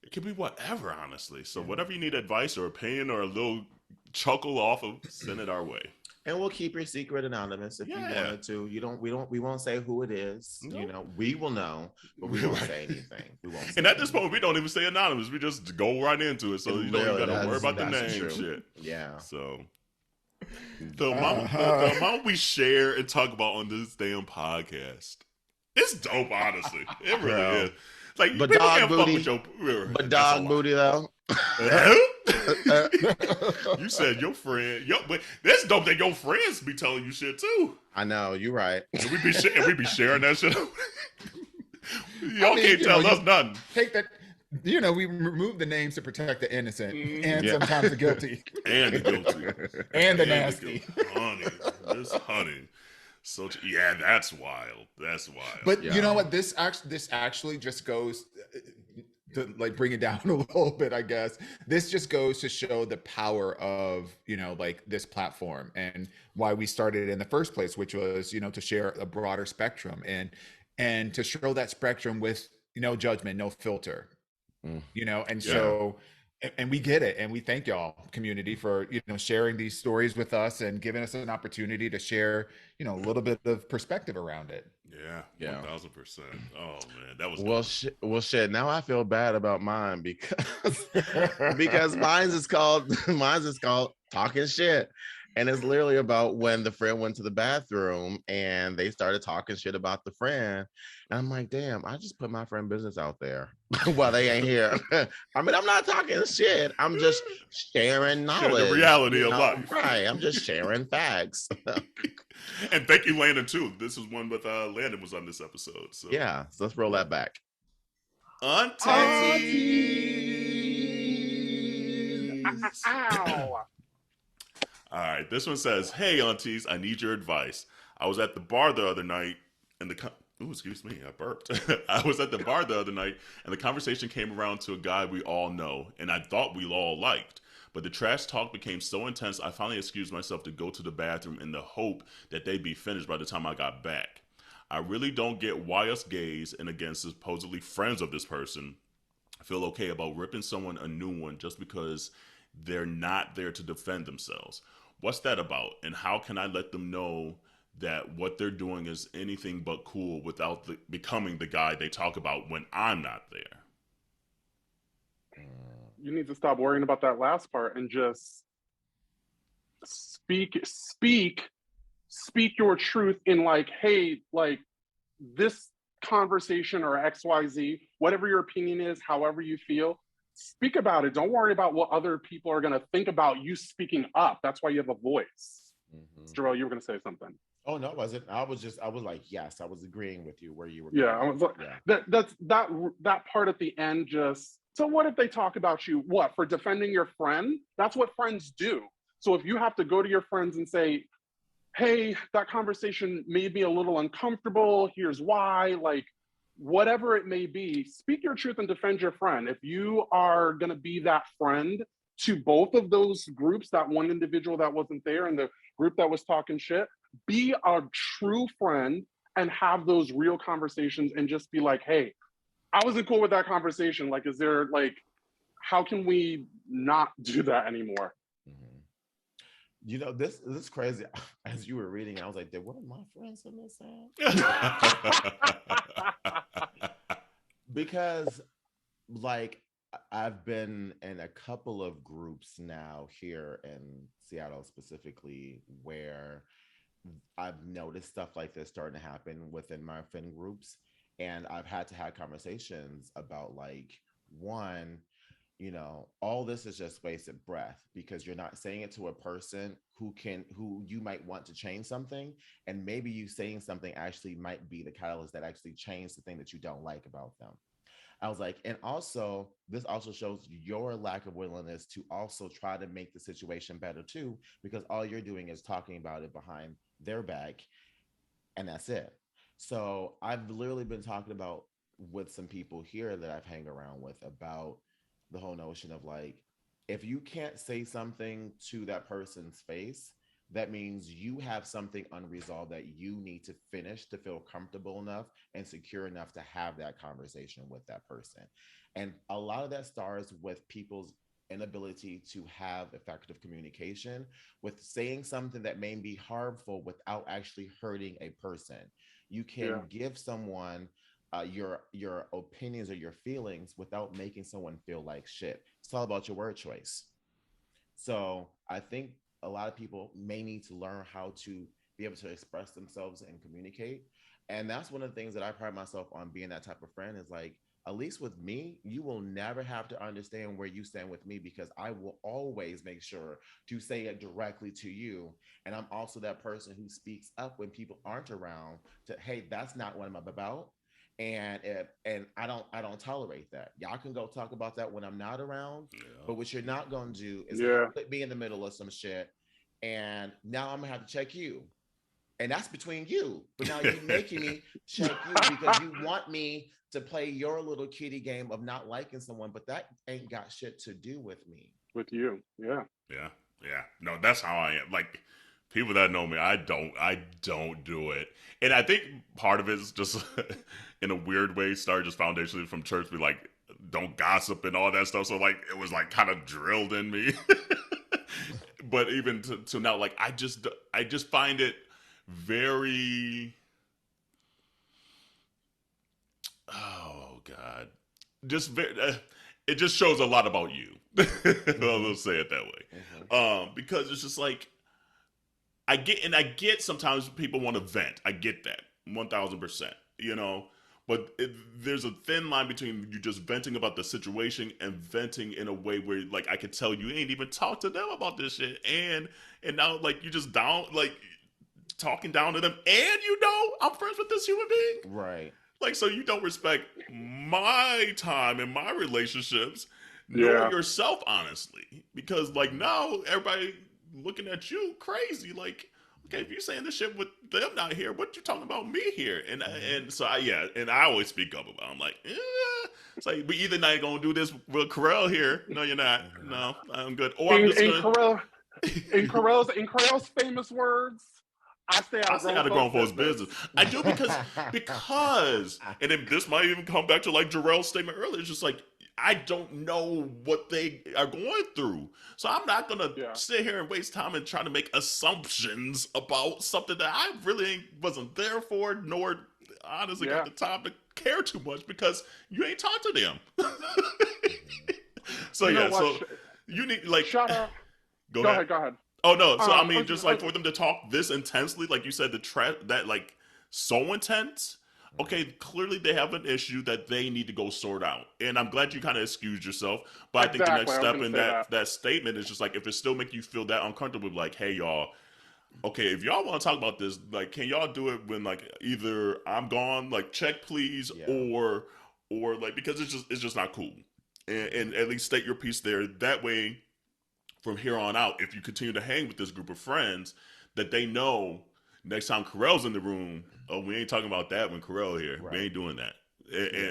It could be whatever, honestly. So whatever you need advice or opinion or a little chuckle off of, send it our way. And we'll keep your secret anonymous if you wanted to. We won't say who it is. No. We will know, but we won't say anything. And at this point, we don't even say anonymous. We just go right into it. So you don't gotta worry about the name and shit. Yeah. So the amount we share and talk about on this damn podcast, it's dope, honestly. It really is. Like, but dog booty. But dog booty though. You said your friend. But that's dope that your friends be telling you shit too. I know, you're right. And we be sharing that shit. Y'all can't tell us nothing. Take that. We remove the names to protect the innocent and sometimes the guilty. And the guilty. And the nasty. Honey. This honey. So that's wild. But you know what? This actually just goes to like bring it down a little bit, I guess. This just goes to show the power of like this platform and why we started it in the first place, which was to share a broader spectrum and to show that spectrum with no judgment, no filter. So. And we get it, and we thank y'all, community, for sharing these stories with us and giving us an opportunity to share, a little bit of perspective around it. Yeah, 1000%. Oh man, that was well, shit. Now I feel bad about mine because mine's is called talking shit, And it's literally about when the friend went to the bathroom and they started talking shit about the friend. And I'm like, damn, I just put my friend business out there while they ain't here. I mean, I'm not talking shit. I'm just sharing knowledge. Sharing the reality of life. Right. I'm just sharing facts. And thank you, Landon, too. This was one with Landon was on this episode. So yeah, so let's roll that back. Aunties. Ow. All right, this one says, "Hey, aunties, I need your advice. I was at the bar the other night, and excuse me, I burped. I was at the bar the other night, and the conversation came around to a guy we all know, and I thought we all liked. But the trash talk became so intense, I finally excused myself to go to the bathroom in the hope that they'd be finished by the time I got back. I really don't get why us gays, and again, supposedly friends of this person, feel okay about ripping someone a new one just because they're not there to defend themselves. What's that about? And how can I let them know that what they're doing is anything but cool without becoming the guy they talk about when I'm not there?" You need to stop worrying about that last part and just speak your truth in like, hey, like this conversation or XYZ, whatever your opinion is, however you feel, speak about it. Don't worry about what other people are going to think about you speaking up. That's why you have a voice. Jarrell, you were going to say something. Oh, no, it wasn't. I was like, yes, I was agreeing with you where you were. Yeah, I was like, that part at the end just, so what if they talk about you, what, for defending your friend? That's what friends do. So if you have to go to your friends and say, hey, that conversation made me a little uncomfortable, here's why, like, whatever it may be, speak your truth and defend your friend. If you are going to be that friend to both of those groups, that one individual that wasn't there and the group that was talking shit, be a true friend and have those real conversations and just be like, hey, I wasn't cool with that conversation. Like, is there, like, how can we not do that anymore? You know, this is crazy. As you were reading, I was like, did one of my friends in this sound? Because, like, I've been in a couple of groups now here in Seattle specifically where I've noticed stuff like this starting to happen within my friend groups. And I've had to have conversations about, like, one, you know, all this is just wasted breath because you're not saying it to a person who you might want to change something. And maybe you saying something actually might be the catalyst that actually changed the thing that you don't like about them. I was like, and also, this also shows your lack of willingness to also try to make the situation better too, because all you're doing is talking about it behind their back, and that's it. So I've literally been talking about with some people here that I've hang around with about the whole notion of, like, if you can't say something to that person's face, that means you have something unresolved that you need to finish to feel comfortable enough and secure enough to have that conversation with that person. And a lot of that starts with people's inability to have effective communication, with saying something that may be harmful without actually hurting a person. You can give someone your opinions or your feelings without making someone feel like shit. It's all about your word choice. So I think a lot of people may need to learn how to be able to express themselves and communicate. And that's one of the things that I pride myself on being that type of friend is, like, at least with me, you will never have to understand where you stand with me because I will always make sure to say it directly to you. And I'm also that person who speaks up when people aren't around to, hey, that's not what I'm about. And I don't tolerate that. Y'all can go talk about that when I'm not around. But what you're not going to do is put me in the middle of some shit. And now I'm gonna have to check you. And that's between you. But now you're making me check you because you want me to play your little kitty game of not liking someone, but that ain't got shit to do with me. With you. Yeah. No, that's how I am. Like, people that know me, I don't do it. And I think part of it is just in a weird way started just foundationally from church, be like, don't gossip and all that stuff. So, like, it was like kind of drilled in me. But even to now, like, I just find it very, oh God, just very, it just shows a lot about you. We'll say it that way. Because it's just like, I get sometimes people want to vent. I get that 1000%. You know, but there's a thin line between you just venting about the situation and venting in a way where like I could tell you ain't even talked to them about this shit, and now like you just down like talking down to them, and you know I'm friends with this human being, right? Like, so you don't respect my time and my relationships, nor Yeah. yourself, honestly, because like now everybody looking at you crazy, like. Okay, if you're saying this shit with them not here, what you talking about me here? And so and I always speak up about. I'm like, it's like we either not gonna do this with Carell here. No, you're not. No, I'm good. Or I'm just gonna. In Carell's famous words, I stay out of grown folks' business. I do because, and then this might even come back to like Jarrell's statement earlier. It's just like I don't know what they are going through, so I'm not gonna sit here and waste time and try to make assumptions about something that I really wasn't there for, nor honestly got the time to care too much because you ain't talked to them. So so you need like shut up. Go ahead. Oh no! So I mean, just like for them to talk this intensely, like you said, that like so intense. Okay, clearly they have an issue that they need to go sort out, and I'm glad you kind of excused yourself. But I think the next step in that statement is just like if it still make you feel that uncomfortable, like, hey y'all, okay, if y'all want to talk about this, like, can y'all do it when like either I'm gone, like check please, or like because it's just not cool, and at least state your piece there. That way. From here on out, if you continue to hang with this group of friends, that they know next time Carell's in the room, oh, we ain't talking about that when Carell here. Right. We ain't doing that.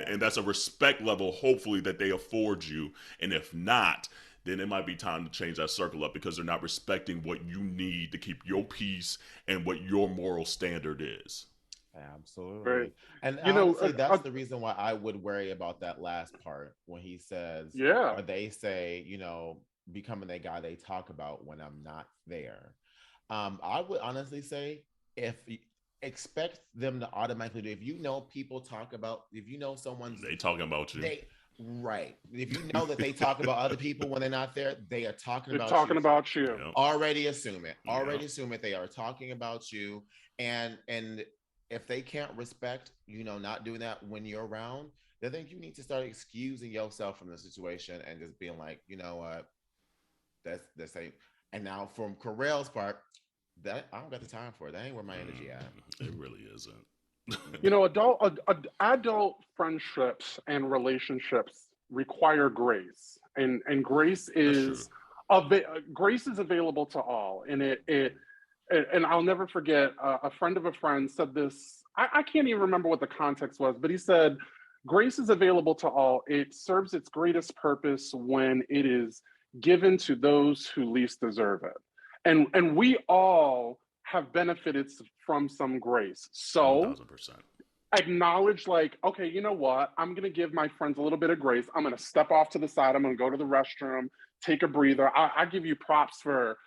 And that's a respect level, hopefully, that they afford you. And if not, then it might be time to change that circle up because they're not respecting what you need to keep your peace and what your moral standard is. Absolutely. Right. And honestly, that's the reason why I would worry about that last part when he says, or they say, you know, becoming that guy they talk about when I'm not there. I would honestly say if expect them to automatically do, if you know people talk about, if you know someone's they talking about you, right, if you know that they talk about other people when they're not there, they are talking about you. Already assume it. Assume it. They are talking about you, and if they can't respect, you know, not doing that when you're around, then I think you need to start excusing yourself from the situation and just being like, you know what. That's the same. And now from Carell's part, that I don't got the time for it. That ain't where my energy at. It really isn't. You know, adult friendships and relationships require grace, and grace is grace is available to all. And and I'll never forget a friend of a friend said this. I can't even remember what the context was, but he said, "Grace is available to all. It serves its greatest purpose when it is given to those who least deserve it." And we all have benefited from some grace. So 1000%. Acknowledge like, okay, you know what? I'm going to give my friends a little bit of grace. I'm going to step off to the side. I'm going to go to the restroom, take a breather. I give you props for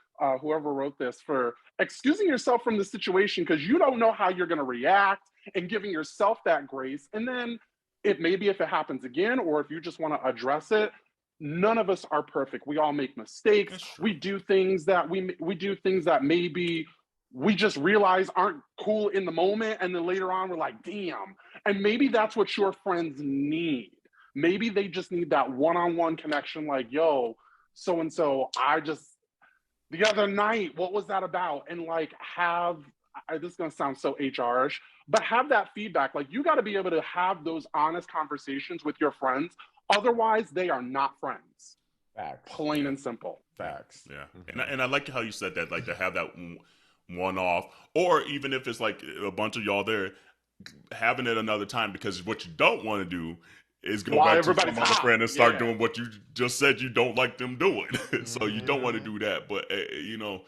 whoever wrote this for excusing yourself from the situation because you don't know how you're going to react and giving yourself that grace. And then if it happens again, or if you just want to address it, none of us are perfect. We all make mistakes. We do things that we do things that maybe we just realize aren't cool in the moment. And then later on, we're like, damn. And maybe that's what your friends need. Maybe they just need that one-on-one connection. Like, yo, so-and-so, the other night, what was that about? And like this is going to sound so HR-ish, but have that feedback. Like you got to be able to have those honest conversations with your friends. Otherwise, they are not friends. Facts. Plain and simple. Facts. Yeah. And I like how you said that, like to have that one-off, or even if it's like a bunch of y'all there, having it another time, because what you don't want to do is go back to some other friend and start doing what you just said you don't like them doing. So you don't want to do that. But, you know,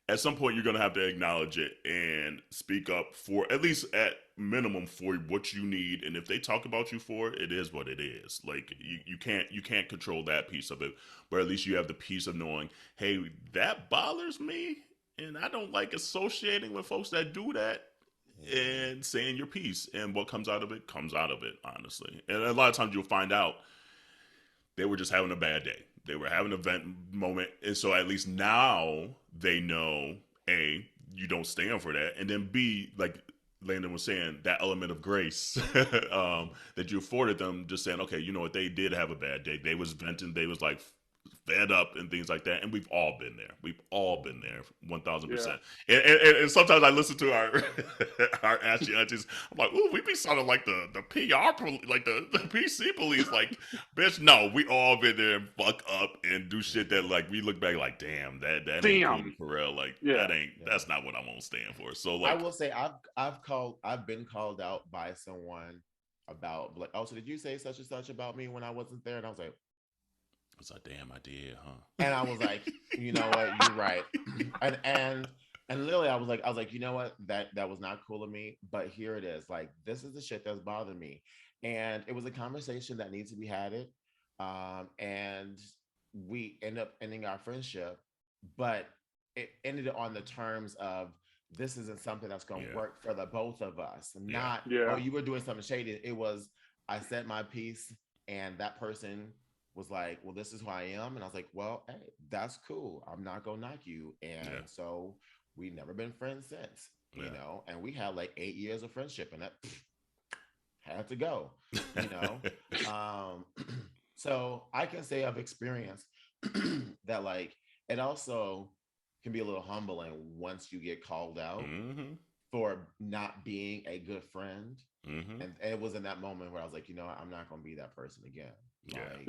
at some point you're going to have to acknowledge it and speak up for, at least at minimum, for what you need. And if they talk about you for it, it is what it is. Like you can't control that piece of it, but at least you have the peace of knowing, hey, that bothers me and I don't like associating with folks that do that, and saying your piece, and what comes out of it, honestly. And a lot of times you'll find out they were just having a bad day. They were having an event moment. And so at least now they know, A, you don't stand for that, and then B, like Landon was saying, that element of grace that you afforded them, just saying, okay, you know what, they did have a bad day. They was venting, they was like fed up and things like that, and we've all been there. We've all been there, 1000%. And sometimes I listen to our our Ask Yo Aunteas. I'm like, ooh, we be sounding like the PR, like the PC police. Like, bitch, no, we all been there and fuck up and do shit that like we look back like, damn, that ain't cool for real. Like that's not what I'm gonna stand for. So like, I will say I've been called out by someone about like, oh, so did you say such and such about me when I wasn't there? And I was like, it's a damn idea, huh? And I was like, you know what, you're right. And literally I was like, you know what, that was not cool of me, but here it is. Like, this is the shit that's bothering me. And it was a conversation that needs to be had. And we end up ending our friendship, but it ended on the terms of, this isn't something that's going to work for the both of us. Not, oh, you were doing something shady. It was, I said my piece, and that person was like, well, this is who I am. And I was like, well, hey, that's cool. I'm not gonna knock you. And so we never been friends since, you know, and we had like 8 years of friendship, and that had to go, you know. So I can say I've experienced that, like, it also can be a little humbling once you get called out for not being a good friend. And it was in that moment where I was like, you know, I'm not gonna be that person again. Like,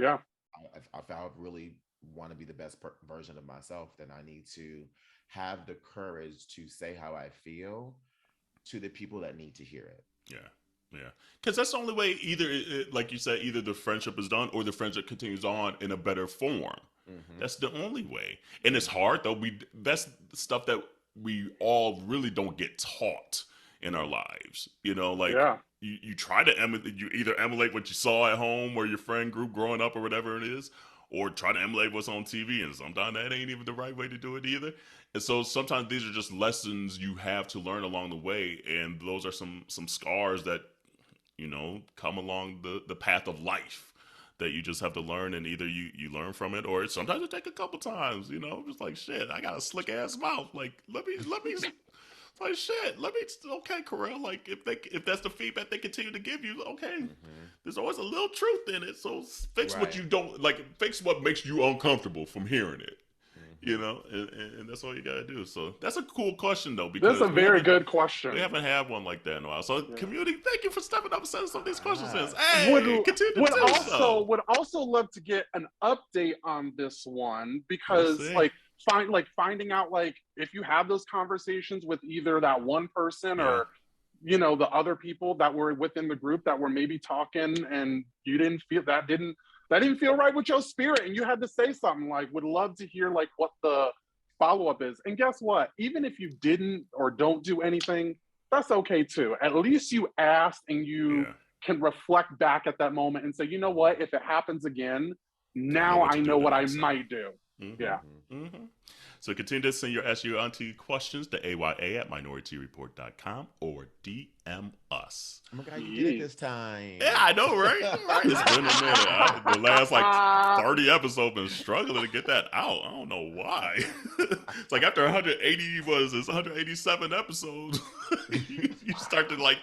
if I really want to be the best version of myself, then I need to have the courage to say how I feel to the people that need to hear it. Yeah. Because that's the only way, either, like you said, either the friendship is done or the friendship continues on in a better form. That's the only way. And it's hard, though. That's stuff that we all really don't get taught in our lives. You know, like, you try to you either emulate what you saw at home or your friend group growing up or whatever it is, or try to emulate what's on TV, and sometimes that ain't even the right way to do it either. And so sometimes these are just lessons you have to learn along the way, and those are some scars that, you know, come along the path of life that you just have to learn, and either you learn from it, or sometimes it take a couple times, you know, just like, shit, I got a slick ass mouth, like let me like, shit, okay, Corel, like, if that's the feedback they continue to give you, okay, there's always a little truth in it, so fix what you don't, like, fix what makes you uncomfortable from hearing it, you know, and that's all you gotta do. So that's a cool question, though, because that's a very good question. We haven't had one like that in a while. So community, thank you for stepping up and sending some of these questions. Hey, continue to do so. Would also love to get an update on this one, because finding out, like, if you have those conversations with either that one person or, you know, the other people that were within the group that were maybe talking, and you didn't feel that didn't feel right with your spirit, and you had to say something. Like, would love to hear like what the follow-up is. And guess what, even if you didn't or don't do anything, that's okay too. At least you asked, and you can reflect back at that moment and say, you know what, if it happens again, now I know what I might do. So continue to send your Ask Yo Auntie questions to aya@minorityareport.com or DM us. Oh my God, you did it this time. Yeah, I know, right? It's been a minute. The last like 30 episodes, been struggling to get that out. I don't know why. It's like after 187 episodes, you start to like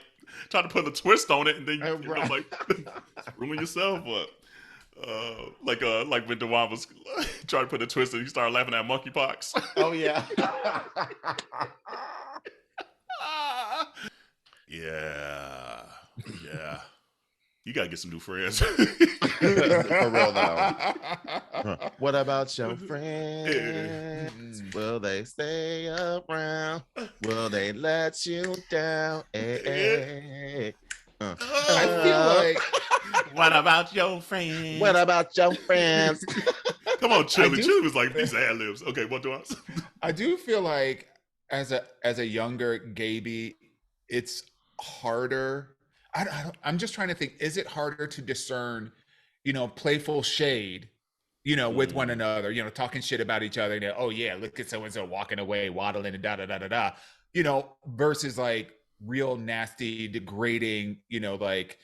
try to put a twist on it, and then you end up like screwing yourself up. Like when Dewan was trying to put a twist and he started laughing at monkeypox. Oh yeah. Yeah. You gotta get some new friends. For real though. What about your friends? Will they stay around? Will they let you down? I feel like, what about your friends? What about your friends? Come on, Chili. Chili was like, these ad libs. Okay, what do I do feel like as a younger Gaby, it's harder. I'm just trying to think, is it harder to discern, you know, playful shade, you know, with one another, you know, talking shit about each other, and oh yeah, look at so-and-so walking away, waddling and da-da-da-da-da, you know, versus like real nasty, degrading, you know, like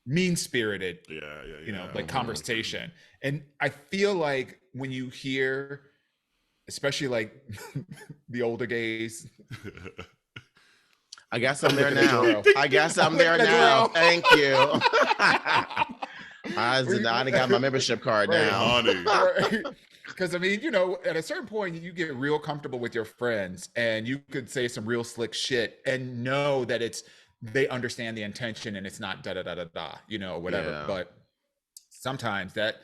mean-spirited, you know, like conversation. And I feel like when you hear especially like the older gays. I guess I'm there now. I guess I'm there now. Thank you. I got my membership card now. Because I mean, at a certain point, you get real comfortable with your friends, and you could say some real slick shit, and know that they understand the intention, and it's not da da da da da, whatever. Yeah. But sometimes it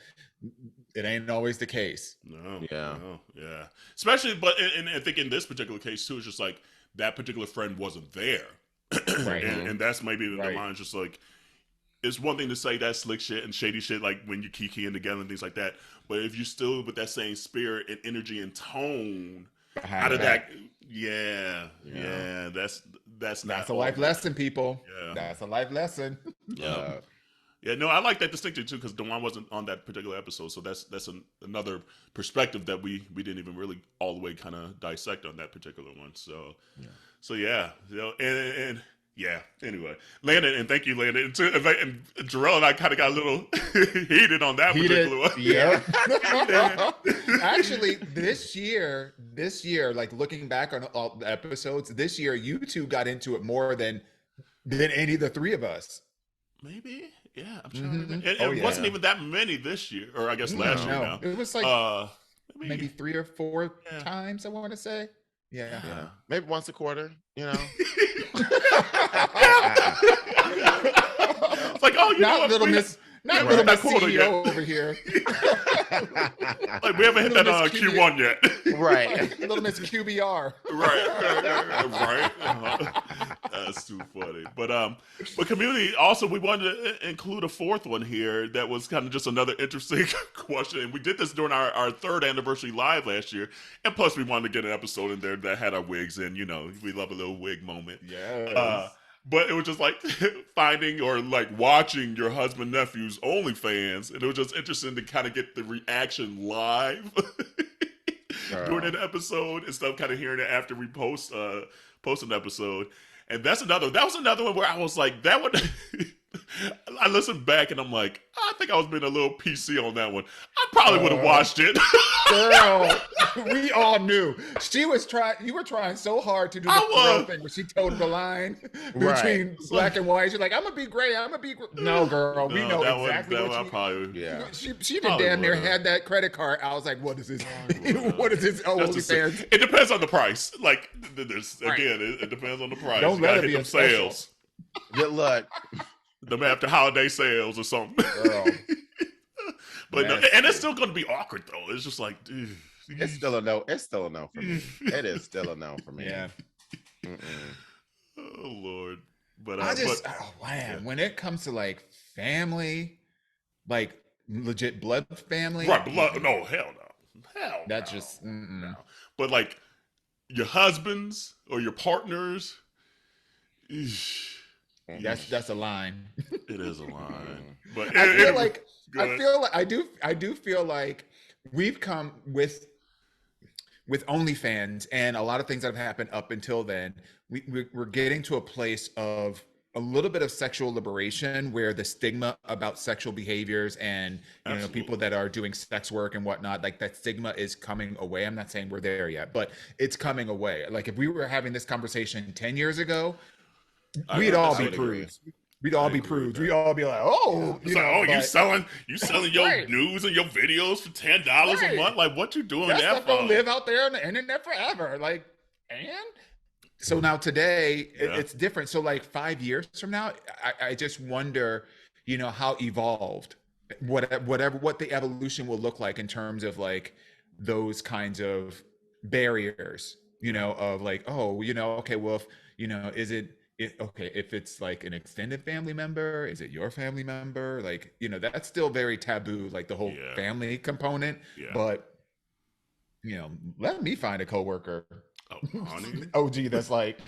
ain't always the case. No. Yeah. Especially, but and I think in this particular case too, it's just like that particular friend wasn't there, right? and that's maybe the line's just like. It's one thing to say that slick shit and shady shit, like when you kikiing together and things like that. But if you still with that same spirit and energy and tone out of that, that's a life lesson, people. Yeah, that's a life lesson. Yeah. No, I like that distinction too, because Dewan wasn't on that particular episode, so that's another perspective that we didn't even really all the way kind of dissect on that particular one. So and yeah. Anyway, Landon, and thank you, Landon. And Jarrell and I kind of got a little heated on that particular one. Yeah. Actually, this year, like looking back on all the episodes, this year you two got into it more than any of the three of us. Maybe. Yeah. I'm trying to it wasn't even that many this year, or I guess last year now. It was like maybe 3 or 4 times, I want to say. Yeah. Maybe once a quarter, It's like, oh, not little Miss CEO over here. Like we haven't hit that Q1 yet. Right. Little Miss QBR. Right. That's too funny. But Community, also we wanted to include a fourth one here that was kind of just another interesting question. And we did this during our 3rd anniversary live last year. And plus we wanted to get an episode in there that had our wigs in. We love a little wig moment. Yeah. But it was just like finding or like watching your husband nephew's OnlyFans, and it was just interesting to kind of get the reaction live during an episode and stuff. Kind of hearing it after we post an episode, and that was another one where I was like, that one. I listened back and I'm like, I think I was being a little PC on that one. I probably would have watched it. Girl, we all knew. You were trying so hard to do the girl thing where she told the line between black and white. She's like, I'm gonna be gray. No, girl, we know exactly what she did damn near had that credit card. I was like, what is this? What is this? It depends on the price. Like this again, it depends on the price. Don't let it be them sales. Good luck. Them after holiday sales or something. But no, and it's still going to be awkward though. It's just like, dude. It's still a no. It's still a no for me. It is still a no for me. Yeah. Oh Lord. But when it comes to like family, like legit blood family, right? Blood? No, hell no. That's just. No. But like your husbands or your partners. That's a line. It is a line. But I do feel like we've come with OnlyFans and a lot of things that have happened up until then. We're getting to a place of a little bit of sexual liberation where the stigma about sexual behaviors and people that are doing sex work and whatnot, like that stigma is coming away. I'm not saying we're there yet, but it's coming away. Like if we were having this conversation 10 years ago, we'd all be prudes. We'd all be prudes. We'd all be like, oh, you selling your news and your videos for $10 a month? Like, what you doing that for? Gonna live out there on the internet forever. Like, and so now today it's different. So like 5 years from now, I just wonder, how evolved, what the evolution will look like in terms of like those kinds of barriers, of like, oh, okay, well, if, is it. If it's like an extended family member, is it your family member? Like, that's still very taboo, like the whole family component. Yeah. But, let me find a coworker. Oh, honey. OG, that's like,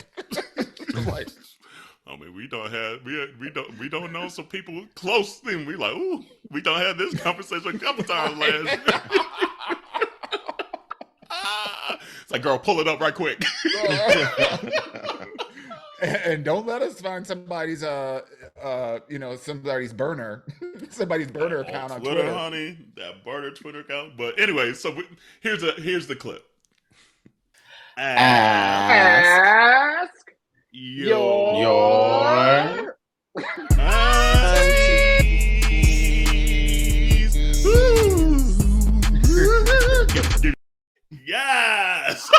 I mean, we don't know some people close, and we like, ooh, we don't have this conversation a couple times last year. It's like, girl, pull it up right quick. And don't let us find somebody's somebody's burner account on Twitter, honey. That burner Twitter account. But anyway, so here's the clip. Ask your aunties. Yes.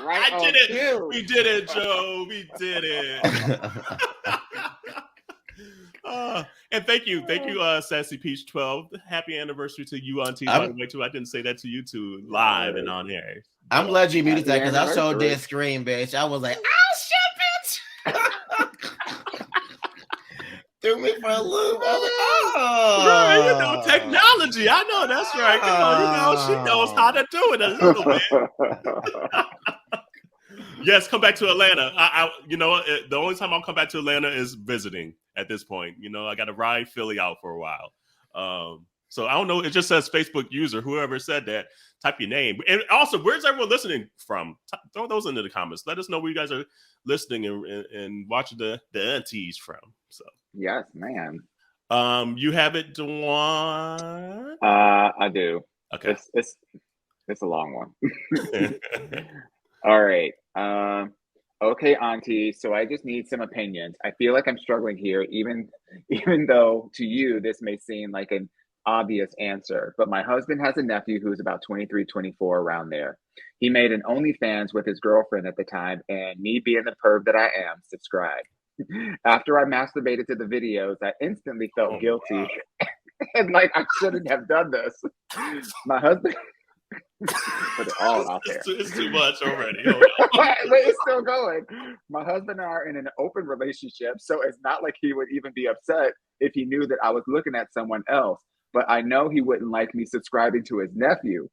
Right I did on it. cue. We did it, Joe. We did it. And thank you, Sassy Peach 12. Happy anniversary to you, Auntie. By the way, too. I didn't say that to you two live and on here. I'm glad you muted that because I so did scream, bitch. I was like, "Oh shit, bitch!" Threw me for a loop. I was like, "Oh, right, you know, technology. I know that's right. Come on, you know, she knows how to do it a little bit." Yes, come back to Atlanta. You know, the only time I'll come back to Atlanta is visiting. At this point, you know, I got to ride Philly out for a while. So I don't know. It just says Facebook user. Whoever said that, type your name. And also, where's everyone listening from? Throw those into the comments. Let us know where you guys are listening and watching the aunties from. So yes, man. You have it, Dwan? I do. Okay. It's a long one. All right. Okay, Auntie. So I just need some opinions. I feel like I'm struggling here, even though to you this may seem like an obvious answer. But my husband has a nephew who's about 23, 24, around there. He made an OnlyFans with his girlfriend at the time, and me being the perv that I am, subscribed. After I masturbated to the videos, I instantly felt guilty. Wow. And like I shouldn't have done this. My husband put it all out there. It's too much already. But it's still going. My husband and I are in an open relationship, so it's not like he would even be upset if he knew that I was looking at someone else. But I know he wouldn't like me subscribing to his nephew.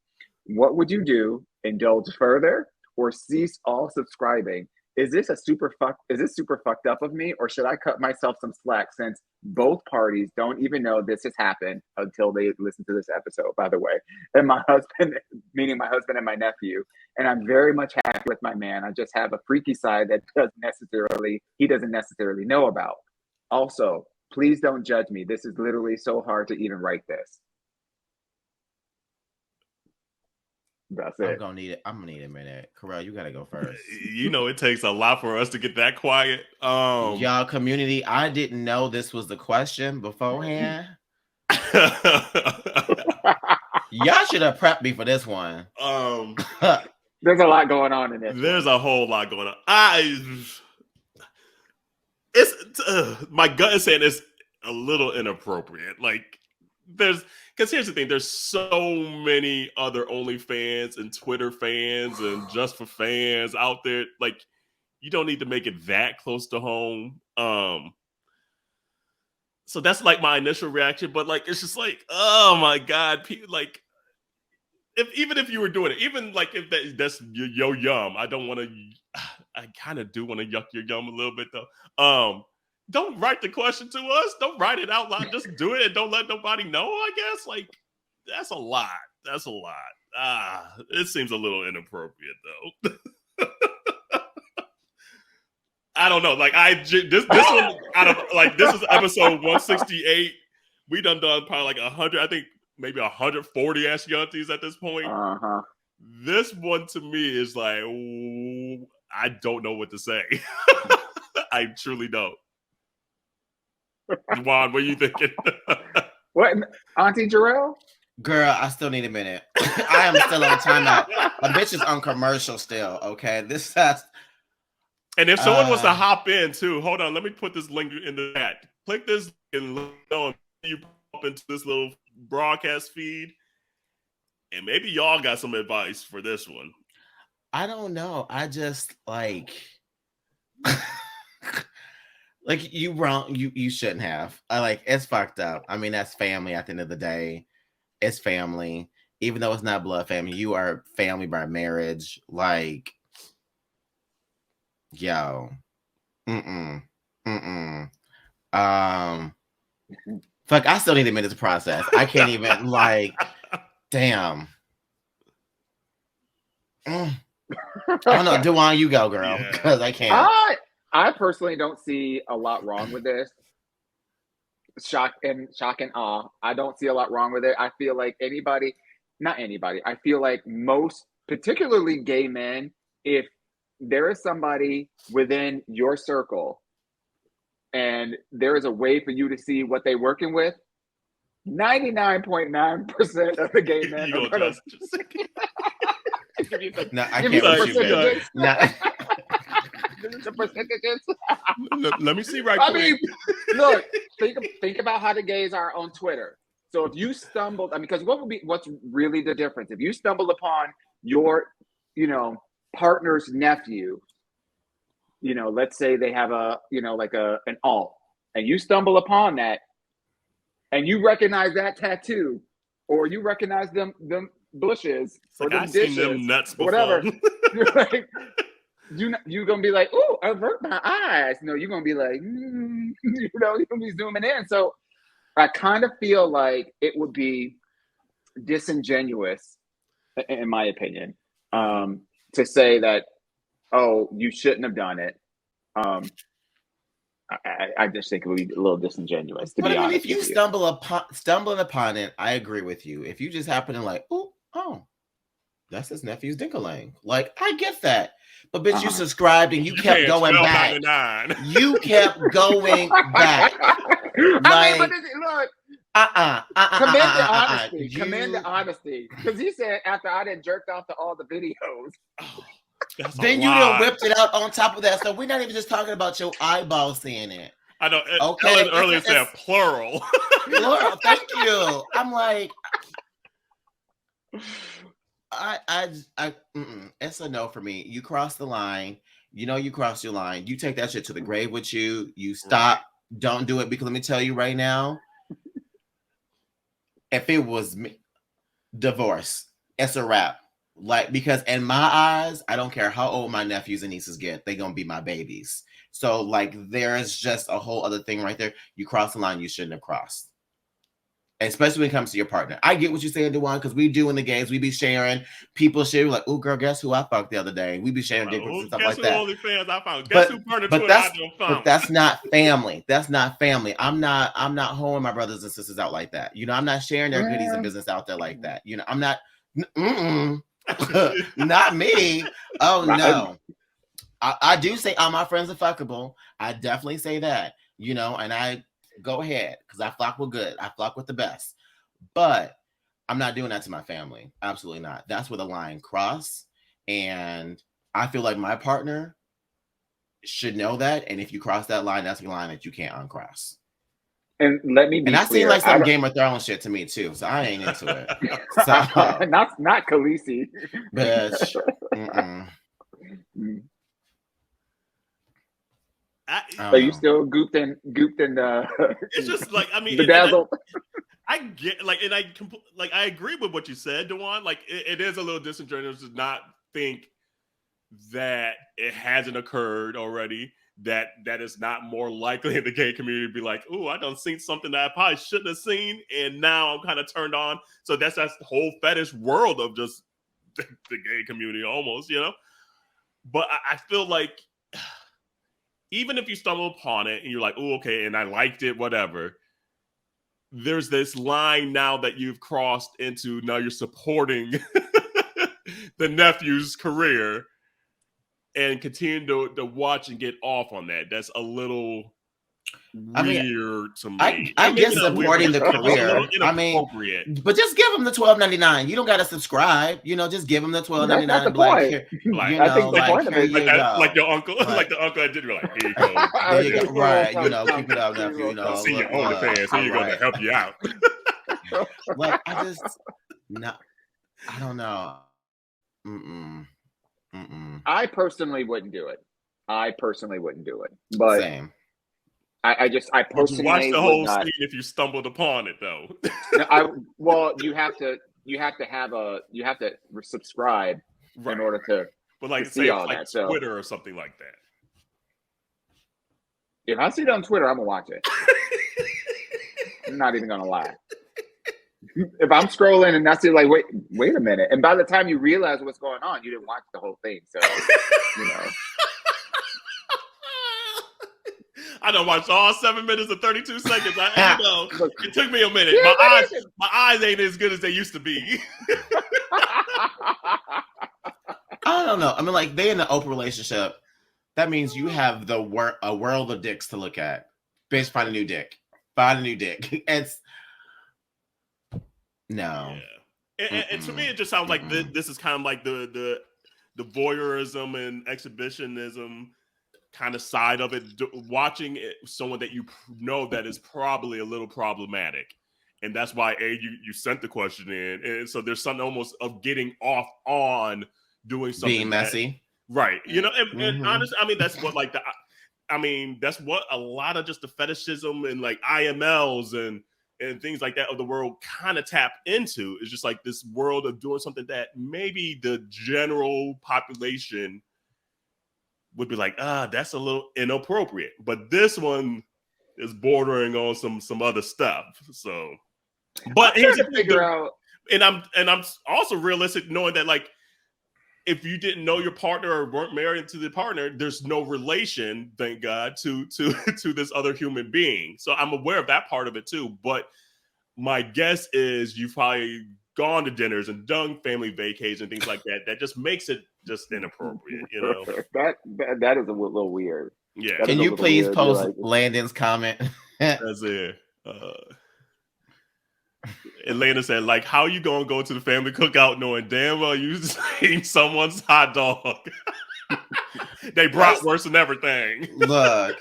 What would you do? Indulge further or cease all subscribing? Is this super fucked up of me, or should I cut myself some slack since both parties don't even know this has happened until they listen to this episode, by the way? And my husband, meaning my husband and my nephew, and I'm very much happy with my man. I just have a freaky side that he doesn't necessarily know about. Also, please don't judge me. This is literally so hard to even write this. That's it. I'm gonna need a minute. Corral, you gotta go first. You know, it takes a lot for us to get that quiet. Y'all, community, I didn't know this was the question beforehand. Y'all should have prepped me for this one. There's a lot going on in this. There's a whole lot going on. My gut is saying it's a little inappropriate. Like, because here's the thing, there's so many other OnlyFans and Twitter fans and Just for Fans out there. Like, you don't need to make it that close to home. So that's like my initial reaction, but like it's just like, oh my God, like even if you were doing it, even like if that's your yum, I kind of do want to yuck your yum a little bit though. Don't write the question to us. Don't write it out loud. Just do it and don't let nobody know, I guess. Like, that's a lot. It seems a little inappropriate, though. I don't know. Like, this one, this is episode 168. We done probably like 100, I think maybe 140 Ask Yo Aunteas at this point. Uh-huh. This one to me is like, I don't know what to say. I truly don't. Juan, what are you thinking? What, Auntie Jarrell? Girl, I still need a minute. I am still on timeout. A bitch is on commercial still. Okay, this has. And if someone wants to hop in too, hold on. Let me put this link in the chat. Click this and you pop into this little broadcast feed, and maybe y'all got some advice for this one. I don't know. I just like. Like you wrong, you shouldn't have. It's fucked up. I mean, that's family at the end of the day. It's family. Even though it's not blood family, you are family by marriage. Like, yo. Fuck, I still need a minute to process. I can't even damn. I don't know. Duan, you go, girl. Because I can't. I personally don't see a lot wrong with this. Shock and awe. I don't see a lot wrong with it. I feel like I feel like most particularly gay men, if there is somebody within your circle and there is a way for you to see what they're working with, 99.9% of the gay men are going to give you the, no, I give can't you the with you, man. percentages. No. Give me the percentages. Let me see right I quick. mean, look, think about how the gays are on Twitter. So if you stumbled, because what's really the difference? If you stumble upon your, partner's nephew, let's say they have an alt, and you stumble upon that, and you recognize that tattoo, or you recognize them bushes, It's or like, them I've dishes, seen them nuts or whatever. before. You're like, you're gonna be like, "Oh, I hurt my eyes." No, you're gonna be like, you're gonna be zooming in. So I kind of feel like it would be disingenuous, in my opinion, to say that, oh, you shouldn't have done it. I just think it would be a little disingenuous, to But be I mean, honest if you with you. stumbling upon it, I agree with you. If you just happen to like, oh, that's his nephew's dinkaling. Like, I get that. But bitch, you subscribed and you kept going back. You kept going back. But look. Commend the honesty. Commend the honesty. Because he said after I done jerked off to all the videos. Then you done whipped it out on top of that. So we're not even just talking about your eyeball seeing it. I know. Okay. Ellen earlier said plural. Plural. Thank you. I'm like, it's a no for me. You cross the line. You cross your line. You take that shit to the grave with you. You stop. Don't do it, because let me tell you right now, if it was me, divorce, it's a wrap. Like, because in my eyes, I don't care how old my nephews and nieces get, they're gonna be my babies. So like, there's just a whole other thing right there. You cross the line you shouldn't have crossed. Especially when it comes to your partner. I get what you're saying, DeJuan, because we do in the games, we be sharing, people share, like, oh girl, guess who I fucked the other day? We be sharing dick pics and stuff like that. OnlyFans I found. Guess who partner Twitter I don't found. But that's not family. That's not family. I'm not hoeing my brothers and sisters out like that. I'm not sharing their goodies and business out there like that. I'm not not me. Oh no. I do say all my friends are fuckable. I definitely say that, and I go ahead, because I flock with good. I flock with the best. But I'm not doing that to my family. Absolutely not. That's where the line cross. And I feel like my partner should know that. And if you cross that line, that's a line that you can't uncross. And let me be clear. And I seem like some Game of Thrones shit to me too, so I ain't into it. So, not Khaleesi. Bitch. Are you still gooped in it's just like, I mean, bedazzled? I get and I agree with what you said, DeJuan. Like, it is a little disingenuous to not think that it hasn't occurred already. That is not more likely in the gay community to be like, oh, I done seen something that I probably shouldn't have seen, and now I'm kind of turned on. So that's the whole fetish world of just the gay community, almost, But I feel like, even if you stumble upon it and you're like, oh, okay, and I liked it, whatever, there's this line now that you've crossed into, now you're supporting the nephew's career and continue to watch and get off on that. That's a little weird to me. I get supporting the career. But just give them the $12.99. You don't got to subscribe. Just give them the $12.99. That's the point. I think the point of it, like your uncle, like the uncle that did, like, here you go. There you go. Right. Keep it up, nephew. See your OnlyFans. Here you go to help you out. Like, I don't know. I personally wouldn't do it. But same. I personally watch the whole scene if you stumbled upon it, though. You have to subscribe in order to. But like, to say see all like that, so. Twitter or something like that. If I see it on Twitter, I'm gonna watch it. I'm not even gonna lie. If I'm scrolling and I see, like, wait a minute, and by the time you realize what's going on, you didn't watch the whole thing, so I done watched all 7 minutes and 32 seconds. It took me a minute. My eyes ain't as good as they used to be. don't know. I mean, like, they in an open relationship. That means you have a world of dicks to look at. Bitch, find a new dick. Find a new dick. It's no. Yeah. And to me, it just sounds like this is kind of like the voyeurism and exhibitionism kind of side of it. Watching someone that you know that is probably a little problematic. And that's why you sent the question in. And so there's something almost of getting off on doing something. Being messy. Right. You know, and honestly, I mean, that's what like that's what a lot of just the fetishism and like IMLs and things like that of the world kind of tap into. Is just like this world of doing something that maybe the general population would be like, that's a little inappropriate. But this one is bordering on some other stuff. So, but I'm trying to figure out, and I'm also realistic, knowing that like if you didn't know your partner or weren't married to the partner, there's no relation, thank God, to this other human being. So I'm aware of that part of it too. But my guess is you've probably gone to dinners and done family vacations and things like that. That just makes it just inappropriate, you know. that is a little weird. Yeah. Can you please post Landon's comment? That's it. Elena said, like, how you gonna go to the family cookout knowing damn well you ate someone's hot dog? They brought worse than everything. Look,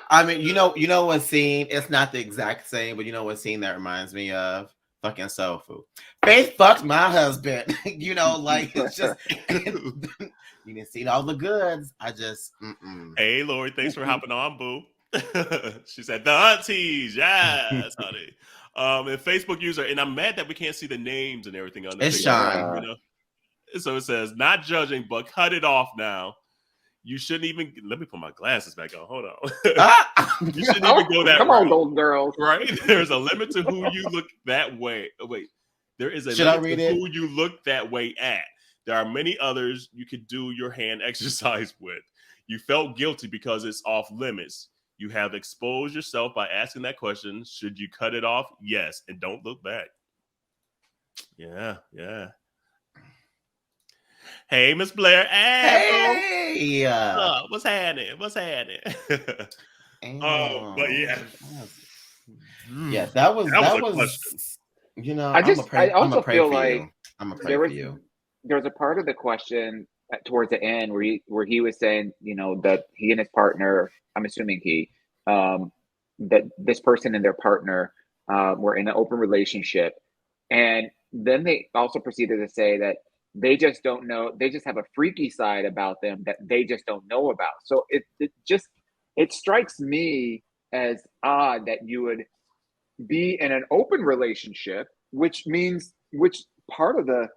I mean, you know what scene? It's not the exact same, but you know what scene that reminds me of? Fucking Soul Food. Faith fucked my husband. You know, like it's just you didn't see all the goods. I just Hey Lori, thanks for hopping on, boo. She said the aunties, yes, honey. And Facebook user, and I'm mad that we can't see the names and everything on this. It's Sean. You know? So it says, not judging, but cut it off now. You shouldn't even. Let me put my glasses back on. Hold on. You shouldn't even go that. Come on, golden girls. Right? There's a limit to who you look that way. Oh, wait, there is a limit to who you look that way at. There are many others you could do your hand exercise with. You felt guilty because it's off limits. You have exposed yourself by asking that question. Should you cut it off? Yes, and don't look back. Yeah. Hey, Miss Blair. Hey. What's happening? But yeah. Yeah, that was you know, I also feel like I'm gonna pray for you. There was a part of the question towards the end where he was saying, you know, that he and his partner, I'm assuming that this person and their partner were in an open relationship. And then they also proceeded to say that they just don't know, they just have a freaky side about them that they just don't know about. So it strikes me as odd that you would be in an open relationship, which part of the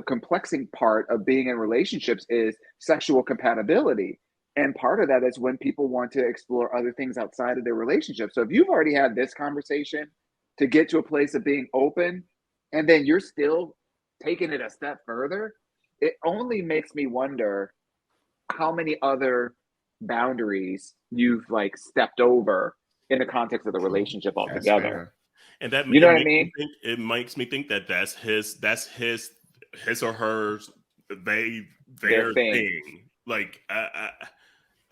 complexing part of being in relationships is sexual compatibility. And part of that is when people want to explore other things outside of their relationship. So if you've already had this conversation to get to a place of being open, and then you're still taking it a step further, it only makes me wonder how many other boundaries you've like stepped over in the context of the relationship altogether. And that, you know what I mean? It makes me think that that's his or hers, their thing. Like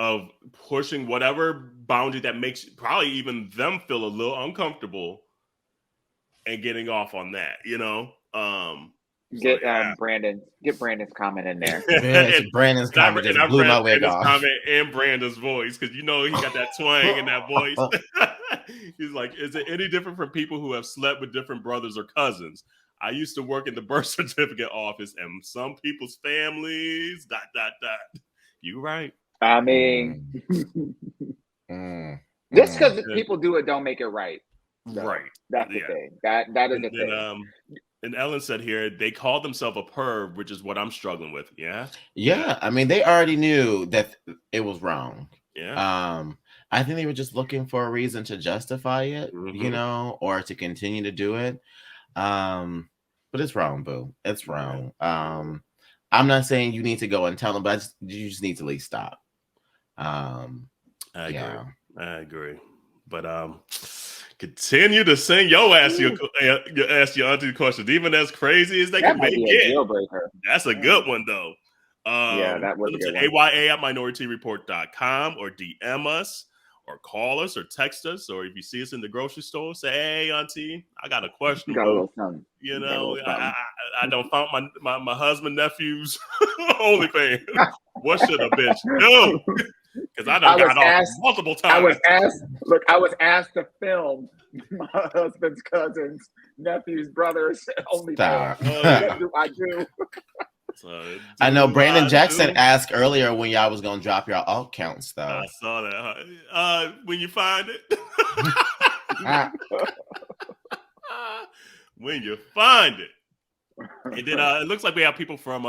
of pushing whatever boundary that makes probably even them feel a little uncomfortable and getting off on that, you know. Get Brandon's comment in there. Brandon's comment just blew my wig off. Comment and Brandon's voice, because you know he got that twang in that voice. He's like, is it any different from people who have slept with different brothers or cousins? I used to work in the birth certificate office, and some people's families. ... You right. I mean, just because people do it, don't make it right. So right. That's the thing. That is the thing. And Ellen said here, they call themselves a perv, which is what I'm struggling with. Yeah. Yeah. I mean, they already knew that it was wrong. Yeah. I think they were just looking for a reason to justify it, you know, or to continue to do it. But it's wrong, boo. It's wrong. I'm not saying you need to go and tell them, but you just need to at least stop. I agree. But Continue to send your Ask Your Auntie questions, even as crazy as they That can might make be a it. deal breaker. That's a good one, though. Yeah, that was a Send good them to one. aya@minoritetyreport.com or DM us or call us or text us. Or if you see us in the grocery store, say, hey, Auntie, I got a question. Got a little something. You know, I don't found my husband, nephew's OnlyFans. What should a bitch do? Because I done got off multiple times. I was asked to film my husband's cousin's nephew's brother's OnlyFans. What do I do? I know Brandon Jackson asked earlier when y'all was gonna drop your alt counts, though. I saw that. When you find it. When you find it. And then it looks like we have people from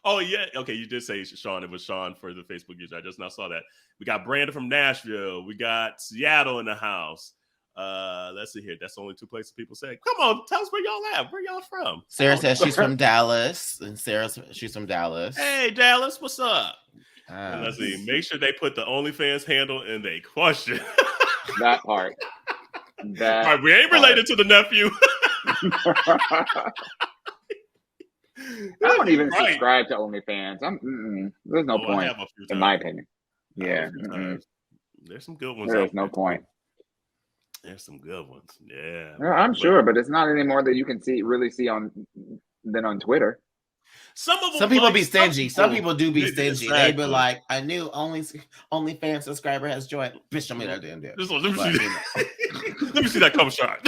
oh yeah, okay, you did say Sean. It was Sean for the Facebook user. I just now saw that. We got Brandon from Nashville. We got Seattle in the house. Let's see here. That's the only 2 places people say. Come on, tell us where y'all at. Where y'all from? Sarah says she's from Dallas, and she's from Dallas. Hey, Dallas, what's up? And let's see. Make sure they put the OnlyFans handle in their question. That part. All right, we ain't related to the nephew. I don't even subscribe to OnlyFans. There's no point, in my opinion. Yeah. There's some good ones. There's no point. There's some good ones. Yeah. Well, I'm sure, but it's not anymore that you can really see than on Twitter. Some people be stingy. Some people do be stingy. They be like, I knew OnlyFans subscriber has joined. Bitch, show me that damn deal. Let me see that cover shot.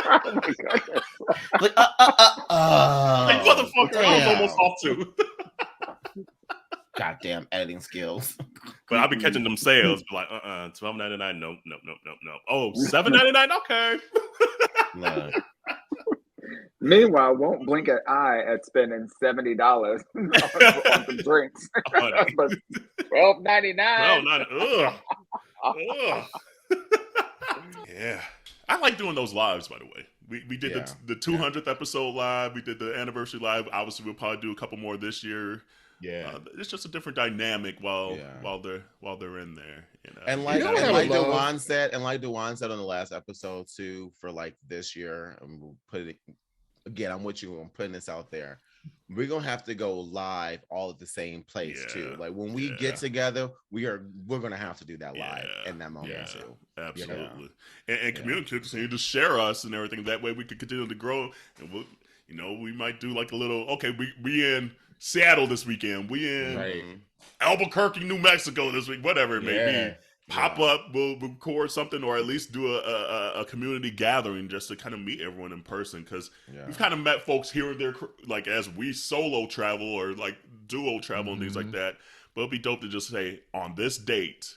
Oh my goodness. Like, like, motherfucker, I was almost off too. Goddamn editing skills. But I'll be catching them sales. Be like, $12.99. No. Oh, $7.99. Okay. No. Meanwhile, won't blink an eye at spending $70 on some drinks. But $12.99. Ugh. Yeah. I like doing those lives, by the way. We did the 200th episode live. We did the anniversary live. Obviously, we'll probably do a couple more this year. Yeah, it's just a different dynamic while they're in there. You know? And like Dewan said on the last episode too, for like this year, and we'll put it again. I'm with you. I'm putting this out there. We're gonna have to go live all at the same place too. Like when we get together, we're gonna have to do that live in that moment too. Absolutely. You know? And continue to share us and everything. That way we can continue to grow. And we might do like a little. Okay, we in Seattle this weekend. We in Albuquerque, New Mexico this week. Whatever it may be. Pop up, we'll record something, or at least do a community gathering just to kind of meet everyone in person. Because we've kind of met folks here and there, like as we solo travel or like duo travel and things like that. But it'd be dope to just say, on this date,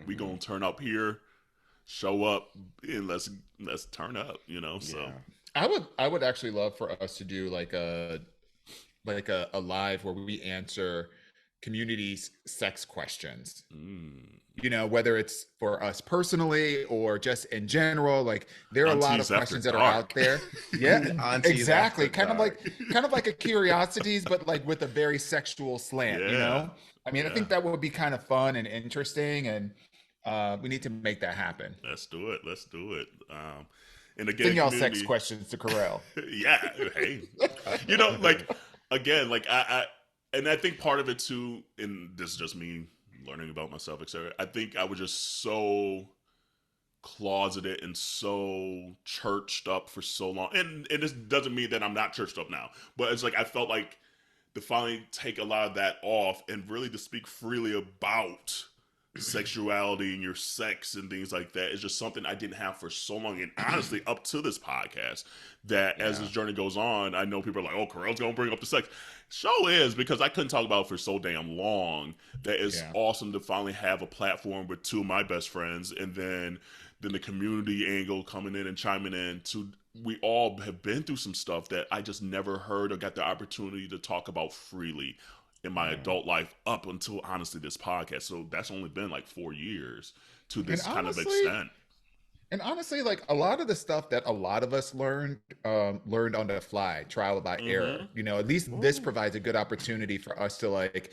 we gonna turn up here, show up, and let's turn up. So I would actually love for us to do like a live where we answer community's sex questions. Whether it's for us personally or just in general, like there are a lot of questions that are out there. Yeah, exactly. Kind of like a curiosities, but like with a very sexual slant. I mean, I think that would be kind of fun and interesting, and we need to make that happen. Let's do it. And again, send y'all sex questions to Corel. Yeah, hey, I think part of it too, and this is just me learning about myself, etc. I think I was just so closeted and so churched up for so long, and this doesn't mean that I'm not churched up now, but it's like I felt like to finally take a lot of that off and really to speak freely about sexuality and your sex and things like that is just something I didn't have for so long. And honestly, up to this podcast, that as this journey goes on, I know people are like, oh, Corel's gonna bring up the sex. Show is, because I couldn't talk about it for so damn long, that it's awesome to finally have a platform with two of my best friends, and then the community angle coming in and chiming in to, we all have been through some stuff that I just never heard or got the opportunity to talk about freely in my adult life up until honestly this podcast. So that's only been like 4 years to this kind of extent. And honestly, like a lot of the stuff that a lot of us learned on the fly, trial by error, at least this provides a good opportunity for us to like,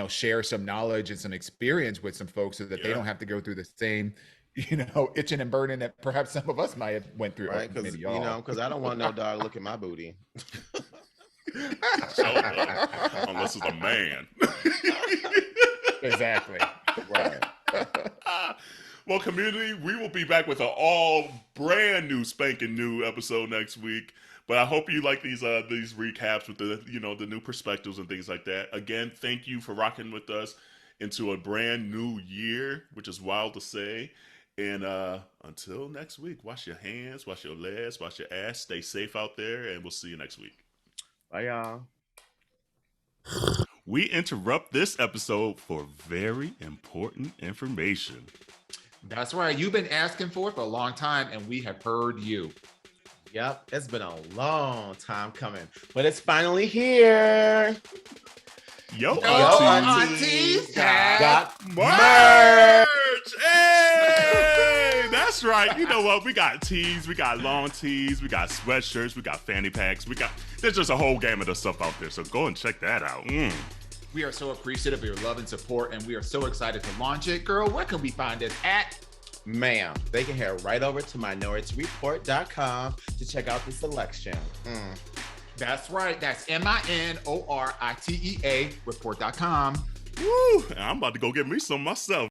share some knowledge and some experience with some folks so that they don't have to go through the same itching and burning that perhaps some of us might have went through. Right, because because I don't want no dog look at my booty. Unless it's a man. Exactly. Right. Well, community, we will be back with an all brand new spanking new episode next week. But I hope you like these recaps with the the new perspectives and things like that. Again, thank you for rocking with us into a brand new year, which is wild to say. And until next week, wash your hands, wash your legs, wash your ass. Stay safe out there, and we'll see you next week. Bye, y'all. We interrupt this episode for very important information. That's right. You've been asking for it for a long time, and we have heard you. Yep, it's been a long time coming, but it's finally here. Yo Aunteas got merch! Hey! That's right. You know what? We got tees, we got long tees, we got sweatshirts, we got fanny packs, there's just a whole gamut of stuff out there, so go and check that out. We are so appreciative of your love and support, and we are so excited to launch it. Girl, where can we find us at? Ma'am, they can head right over to minorityReport.com to check out the selection. That's right. That's MINORITEA report.com. Woo! I'm about to go get me some myself.